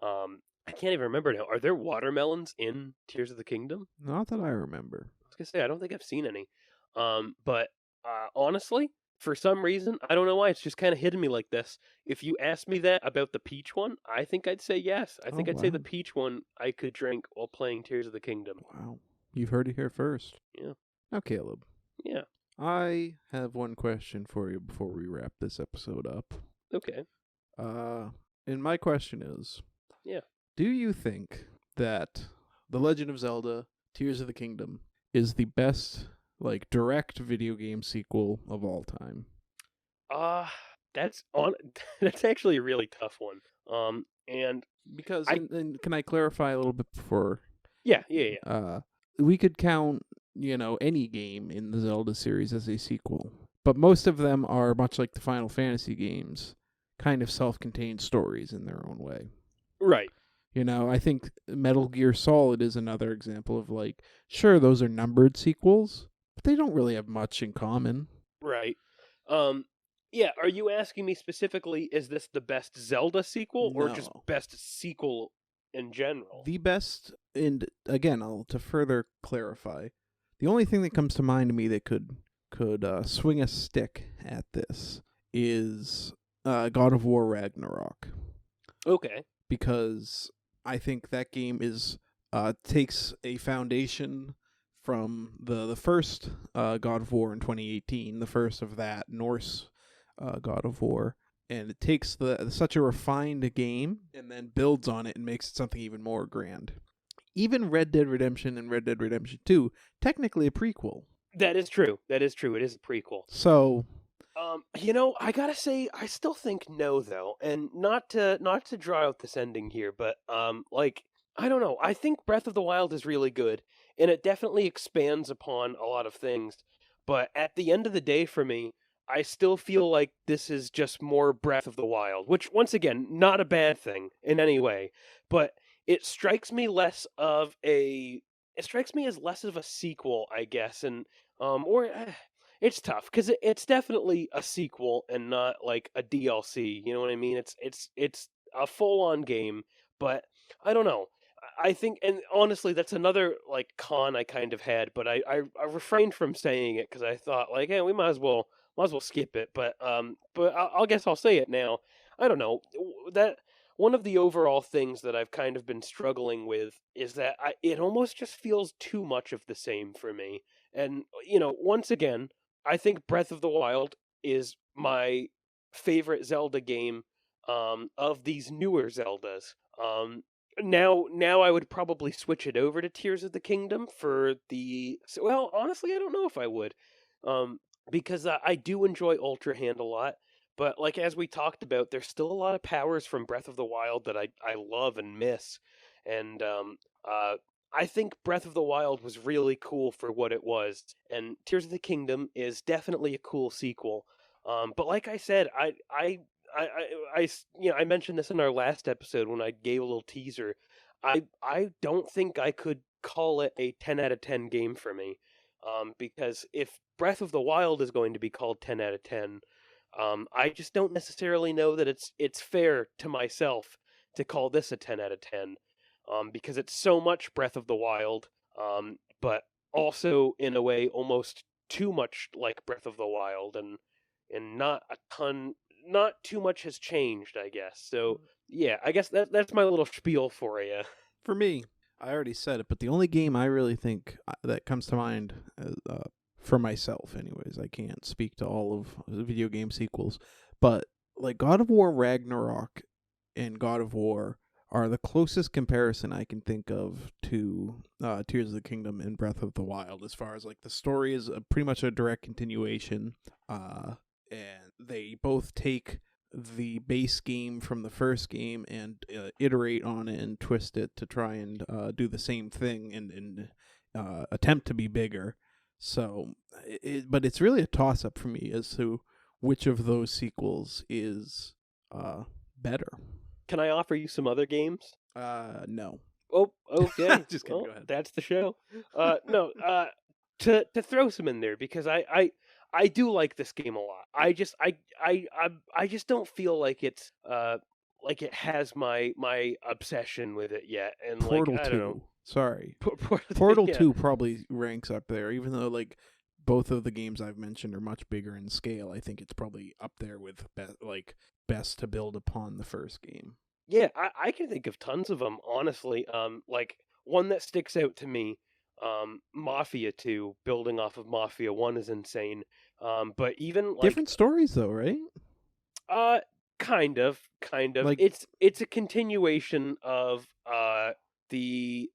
I can't even remember now. Are there watermelons in Tears of the Kingdom? Not that I remember. I was gonna say I don't think I've seen any. But honestly, for some reason, I don't know why, it's just kind of hitting me like this. If you asked me that about the peach one, I think I'd say yes. I think I'd say the peach one I could drink while playing Tears of the Kingdom. Wow. You've heard it here first. Yeah. Now, Caleb. Yeah. I have one question for you before we wrap this episode up. Okay. And my question is... Yeah. Do you think that The Legend of Zelda, Tears of the Kingdom, is the best, direct video game sequel of all time? That's actually a really tough one. And because and can I clarify a little bit before? Yeah. We could count, any game in the Zelda series as a sequel, but most of them are much like the Final Fantasy games, kind of self-contained stories in their own way. Right. I think Metal Gear Solid is another example of sure, those are numbered sequels, but they don't really have much in common. Right. Yeah, are you asking me specifically, is this the best Zelda sequel or just best sequel in general? The best, and again, to further clarify, the only thing that comes to mind to me that could swing a stick at this is God of War Ragnarok. Okay. Because I think that game takes a foundation from the first God of War in 2018, the first of that Norse God of War, and it takes such a refined game and then builds on it and makes it something even more grand. Even Red Dead Redemption and Red Dead Redemption 2, technically a prequel. That is true. That is true. It is a prequel. So, I gotta say, I still think no, though, and not to draw out this ending here, but I don't know. I think Breath of the Wild is really good, and it definitely expands upon a lot of things. But at the end of the day, for me, I still feel like this is just more Breath of the Wild, which, once again, not a bad thing in any way, but it strikes me it strikes me as less of a sequel, I guess, and or it's tough because it's definitely a sequel and not like a DLC. You know what I mean? It's a full on game, but I don't know. I think, and honestly, that's another like con I kind of had, but I refrained from saying it because I thought like, hey, we might as well skip it. But I'll guess I'll say it now. I don't know that one of the overall things that I've kind of been struggling with is that it almost just feels too much of the same for me. And once again, I think Breath of the Wild is my favorite Zelda game of these newer Zeldas. Now I would probably switch it over to Tears of the Kingdom for well, honestly, I don't know if I would, um, because I do enjoy Ultra Hand a lot. But like as we talked about, there's still a lot of powers from Breath of the Wild that I love and miss, and I think Breath of the Wild was really cool for what it was, and Tears of the Kingdom is definitely a cool sequel. But like I said, I mentioned this in our last episode when I gave a little teaser. I don't think I could call it a 10 out of 10 game for me. Because if Breath of the Wild is going to be called 10 out of 10, I just don't necessarily know that it's fair to myself to call this a 10 out of 10. Because it's so much Breath of the Wild, but also in a way almost too much like Breath of the Wild, and not too much has changed, I guess. So yeah, I guess that's my little spiel for you. for me, I already said it, but the only game I really think that comes to mind for myself, anyways, I can't speak to all of the video game sequels, but like God of War Ragnarok and God of War are the closest comparison I can think of to Tears of the Kingdom and Breath of the Wild, as far as like the story is pretty much a direct continuation, and they both take the base game from the first game and iterate on it and twist it to try and do the same thing and attempt to be bigger. So, but it's really a toss-up for me as to which of those sequels is better. Can I offer you some other games? No. Oh, okay. Just kidding. Go ahead. That's the show. No. To throw some in there because I do like this game a lot. I just don't feel like it's like it has my obsession with it yet. And Portal like I 2. don't know. Sorry. Portal Portal 2 probably ranks up there, even though like both of the games I've mentioned are much bigger in scale. I think it's probably up there with best to build upon the first game. Yeah, I can think of tons of them, honestly. Like one that sticks out to me, Mafia 2, building off of Mafia 1 is insane. But even like different stories though, right? uh kind of. Like It's a continuation of the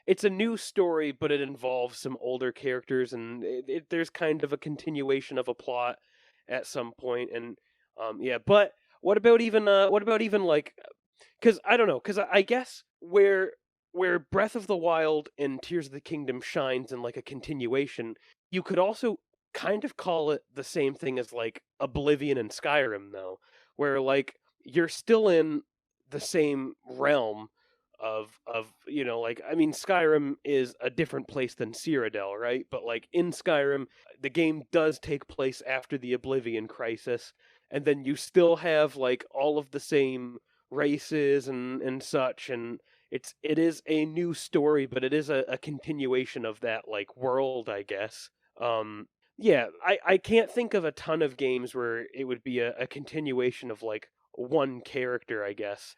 it's a new story, but it involves some older characters, and there's kind of a continuation of a plot at some point, and yeah. But what about even like, because I don't know, because I guess where Breath of the Wild and Tears of the Kingdom shines in like a continuation, you could also kind of call it the same thing as like Oblivion and Skyrim, though, where like you're still in the same realm of like I mean Skyrim is a different place than Cyrodiil, right? But like in Skyrim, the game does take place after the Oblivion Crisis, and then you still have like all of the same races and such, and it is a new story, but it is a continuation of that like world, I guess. Yeah, I can't think of a ton of games where it would be a continuation of like one character, I guess.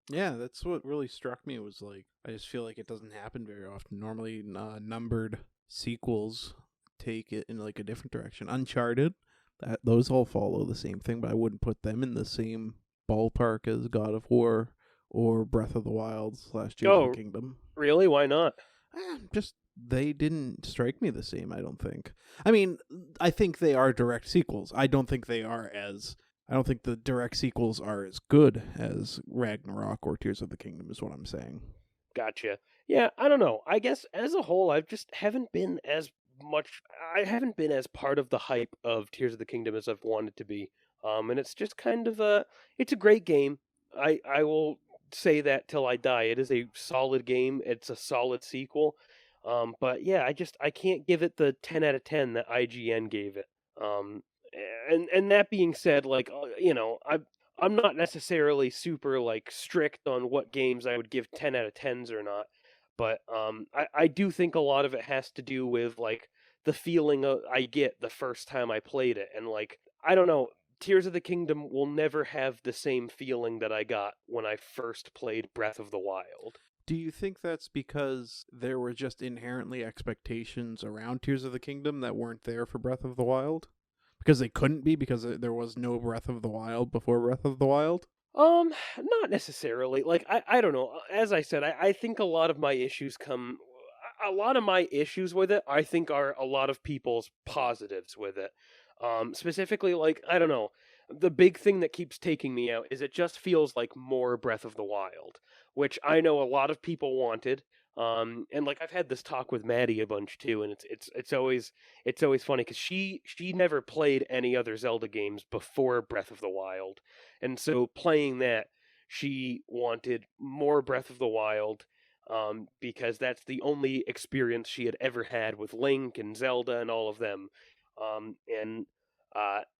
yeah, that's what really struck me was like I just feel like it doesn't happen very often. Normally, numbered sequels take it in like a different direction. Uncharted, Those all follow the same thing, but I wouldn't put them in the same ballpark as God of War or Breath of the Wild / Tears of the Oh, Kingdom. really? Why not? Just they didn't strike me the same, I don't think. I mean, I think they are direct sequels. I don't think the direct sequels are as good as Ragnarok or Tears of the Kingdom is what I'm saying. Gotcha. Yeah, I don't know. I guess as a whole, I haven't been as part of the hype of Tears of the Kingdom as I've wanted to be. And it's just kind of it's a great game. I will say that till I die. It is a solid game. It's a solid sequel. But yeah, I can't give it the 10 out of 10 that IGN gave it. Um, and that being said, like I'm not necessarily super like strict on what games I would give 10 out of 10s or not, but I do think a lot of it has to do with like the feeling I get the first time I played it, and like I don't know, Tears of the Kingdom will never have the same feeling that I got when I first played Breath of the Wild. Do you think that's because there were just inherently expectations around Tears of the Kingdom that weren't there for Breath of the Wild? Because they couldn't be because there was no Breath of the Wild before Breath of the Wild? Not necessarily. Like I don't know. As I said, I think a lot of my issues with it, I think are a lot of people's positives with it. Specifically, like, I don't know. The big thing that keeps taking me out is it just feels like more Breath of the Wild, which I know a lot of people wanted. And like I've had this talk with Maddie a bunch too, and it's always funny because she never played any other Zelda games before Breath of the Wild, and so playing that, she wanted more Breath of the Wild, because that's the only experience she had ever had with Link and Zelda and all of them. Um, and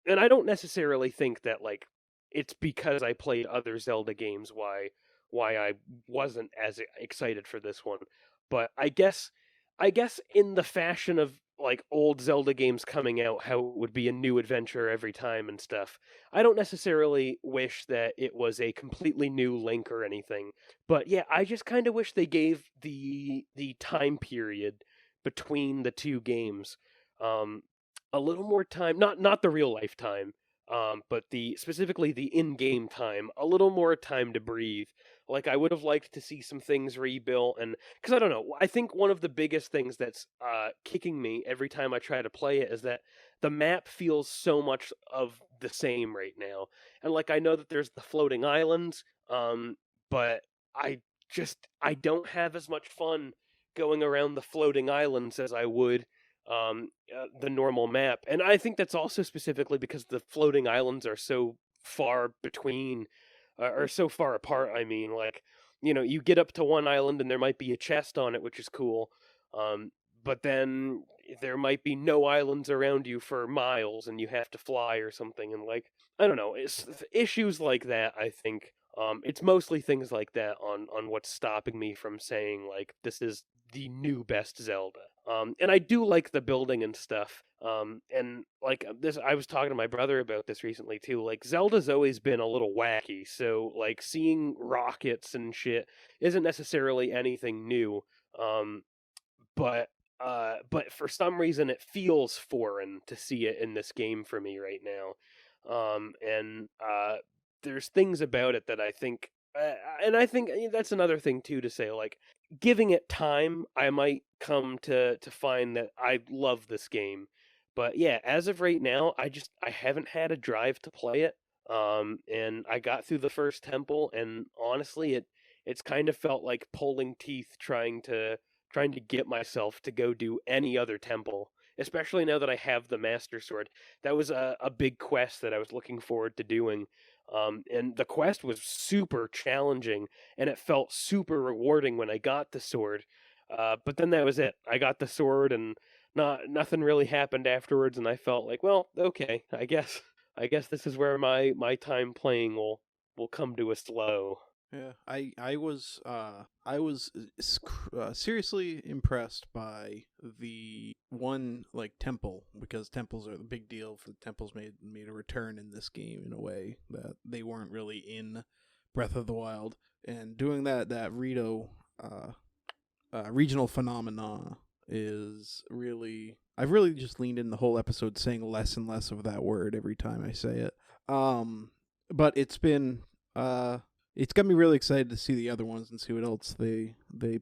and I don't necessarily think that like it's because I played other Zelda games why I wasn't as excited for this one. But I guess in the fashion of like old Zelda games coming out, how it would be a new adventure every time and stuff. I don't necessarily wish that it was a completely new Link or anything. But yeah, I just kind of wish they gave the time period between the two games um a little more time, not the real life time, but the specifically the in-game time, a little more time to breathe. Like I would have liked to see some things rebuilt, and because I don't know, I think one of the biggest things that's kicking me every time I try to play it is that the map feels so much of the same right now. And like I know that there's the floating islands, but I don't have as much fun going around the floating islands as I would the normal map. And I think that's also specifically because the floating islands are so far between, or so far apart. I mean, like, you get up to one island and there might be a chest on it, which is cool. Um, but then there might be no islands around you for miles and you have to fly or something. And, like, I don't know, it's issues like that, I think. It's mostly things like that on what's stopping me from saying, like, this is the new best Zelda. And I do like the building and stuff. And like this, I was talking to my brother about this recently too. Like Zelda's always been a little wacky, so like seeing rockets and shit isn't necessarily anything new. Um, but for some reason it feels foreign to see it in this game for me right now. And there's things about it that I think, and I think that's another thing too to say. Like giving it time, I might come to find that I love this game. But yeah, as of right now, I haven't had a drive to play it. And I got through the first temple, and honestly, it's kind of felt like pulling teeth trying to get myself to go do any other temple, especially now that I have the Master Sword. That was a big quest that I was looking forward to doing. And the quest was super challenging, and it felt super rewarding when I got the sword. But then that was it. I got the sword, and nothing really happened afterwards. And I felt like, well, okay, I guess this is where my time playing will come to a slow. Yeah, I was seriously impressed by the one like temple, because temples are the big deal. For the temples made a return in this game in a way that they weren't really in Breath of the Wild, and doing that Rito regional phenomena is really I've really just leaned in the whole episode saying less and less of that word every time I say it. But it's been it's got me really excited to see the other ones and see what else they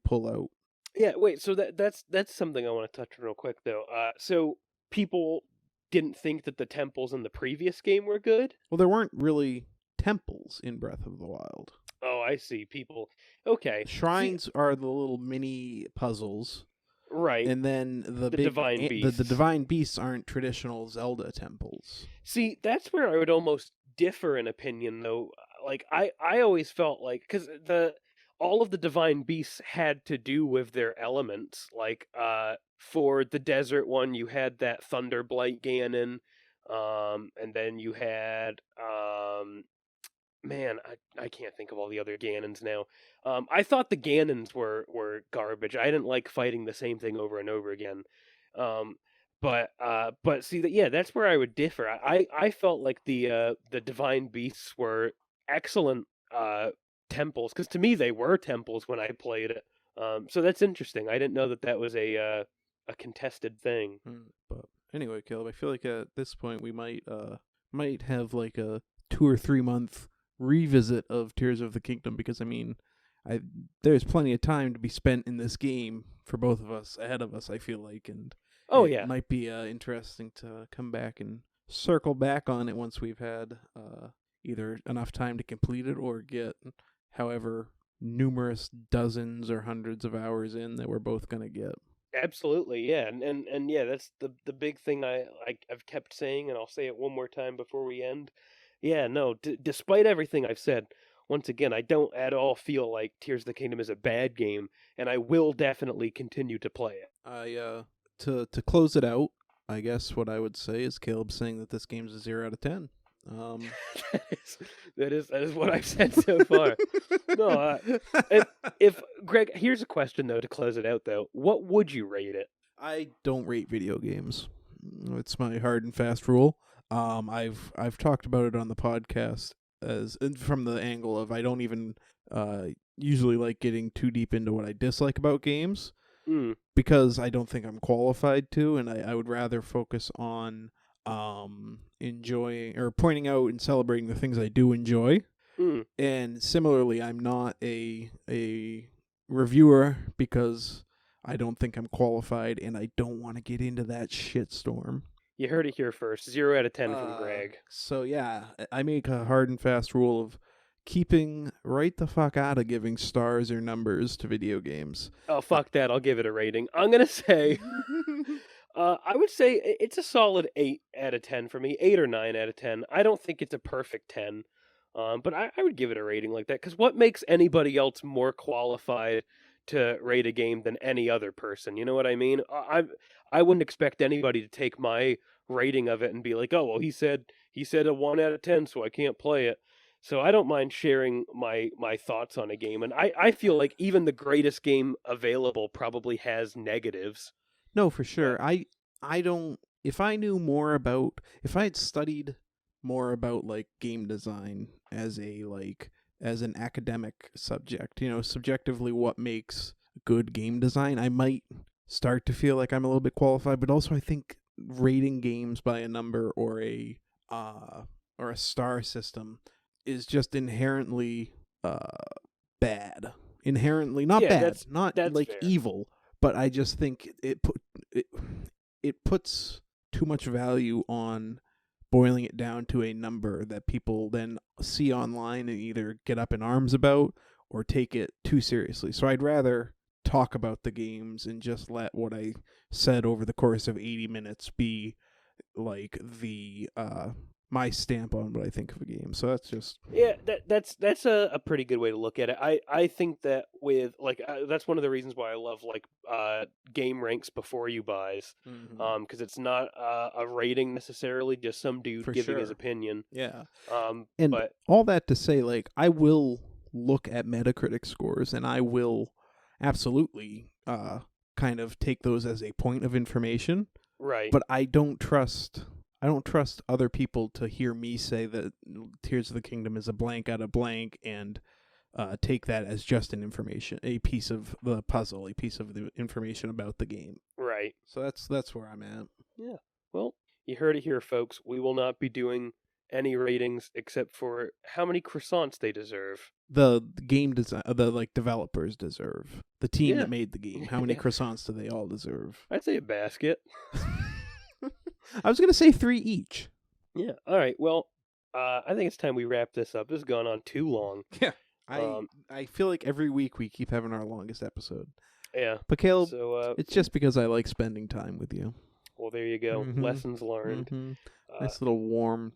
pull out. Yeah, wait, so that's something I want to touch on real quick though. So people didn't think that the temples in the previous game were good? Well, there weren't really temples in Breath of the Wild. Oh, I see. People. Okay. Shrines are the little mini puzzles. Right. And then the big divine beasts. The divine beasts aren't traditional Zelda temples. See, that's where I would almost differ in opinion though. Like I always felt like cuz all of the divine beasts had to do with their elements. Like for the desert one you had that Thunderblight Ganon, and then you had man, I can't think of all the other Ganons now. I thought the Ganons were garbage. I didn't like fighting the same thing over and over again. Um, but see that yeah, that's where I would differ. I felt like the divine beasts were excellent temples because to me they were temples when I played it. So that's interesting. I didn't know that was a contested thing. But anyway, Caleb, I feel like at this point we might have like a 2 or 3 month revisit of Tears of the Kingdom, because I mean, there's plenty of time to be spent in this game for both of us ahead of us, I feel like, and it might be interesting to come back and circle back on it once we've had either enough time to complete it or get however numerous dozens or hundreds of hours in that we're both gonna get. Absolutely, yeah, and yeah, that's the big thing I've kept saying, and I'll say it one more time before we end. Yeah, no, despite everything I've said, once again, I don't at all feel like Tears of the Kingdom is a bad game, and I will definitely continue to play it. To close it out, I guess what I would say is Caleb saying that this game's a 0 out of 10. That is what I've said so far. No, if Greg, here's a question though to close it out though. What would you rate it? I don't rate video games. It's my hard and fast rule. I've talked about it on the podcast as from the angle of I don't even usually like getting too deep into what I dislike about games because I don't think I'm qualified to, and I would rather focus on enjoying or pointing out and celebrating the things I do enjoy. And similarly, I'm not a reviewer because I don't think I'm qualified, and I don't want to get into that shitstorm. You heard it here first. 0 out of 10 from Greg. So yeah, I make a hard and fast rule of keeping right the fuck out of giving stars or numbers to video games. Oh, fuck that. I'll give it a rating. I'm going to say... I would say it's a solid 8 out of 10 for me. 8 or 9 out of 10. I don't think it's a perfect 10. But I would give it a rating like that. Because what makes anybody else more qualified to rate a game than any other person? You know what I mean? I wouldn't expect anybody to take my rating of it and be like, oh, well, he said a 1 out of 10, so I can't play it. So I don't mind sharing my thoughts on a game. And I feel like even the greatest game available probably has negatives. No, for sure. I don't... If I knew more about... If I had studied more about, like, game design as an academic subject, subjectively what makes good game design, I might start to feel like I'm a little bit qualified, but also I think rating games by a number or a star system is just inherently bad. Inherently not bad, not like fair. Evil, but I just think it puts too much value on boiling it down to a number that people then see online and either get up in arms about or take it too seriously. So I'd rather talk about the games and just let what I said over the course of 80 minutes be like the my stamp on what I think of a game. So that's just that's a pretty good way to look at it. I think that with like that's one of the reasons why I love like game ranks before you buys, because it's not a rating necessarily, just some dude giving his opinion. Yeah. And but all that to say, like, I will look at Metacritic scores and I will absolutely kind of take those as a point of information. Right. But I don't trust other people to hear me say that Tears of the Kingdom is a blank out of blank and take that as just a piece of the puzzle, a piece of the information about the game. Right. Right. So that's where I'm at. Yeah. Well, you heard it here, folks. We will not be doing any ratings except for how many croissants they deserve. The game design, the like developers deserve. The team Yeah. that made the game. How many Yeah. croissants do they all deserve? I'd say a basket. I was gonna say 3 each. Yeah. All right. Well, I think it's time we wrap this up. This has gone on too long. Yeah. I feel like every week we keep having our longest episode. Yeah. But Caleb, So it's just because I like spending time with you. well, there you go. Mhm. Lessons learned. Nice little warm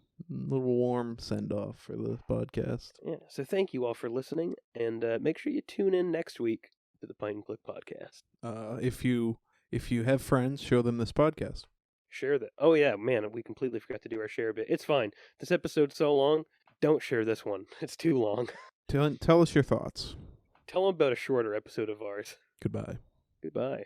send off for the podcast. Yeah. So thank you all for listening, and make sure you tune in next week to the Pint and Click podcast. If you have friends, show them this podcast. Share that. Oh yeah, man, we completely forgot to do our share bit. It's fine. This episode's so long. Don't share this one. It's too long. Tell us your thoughts. Tell them about a shorter episode of ours. Goodbye. Goodbye.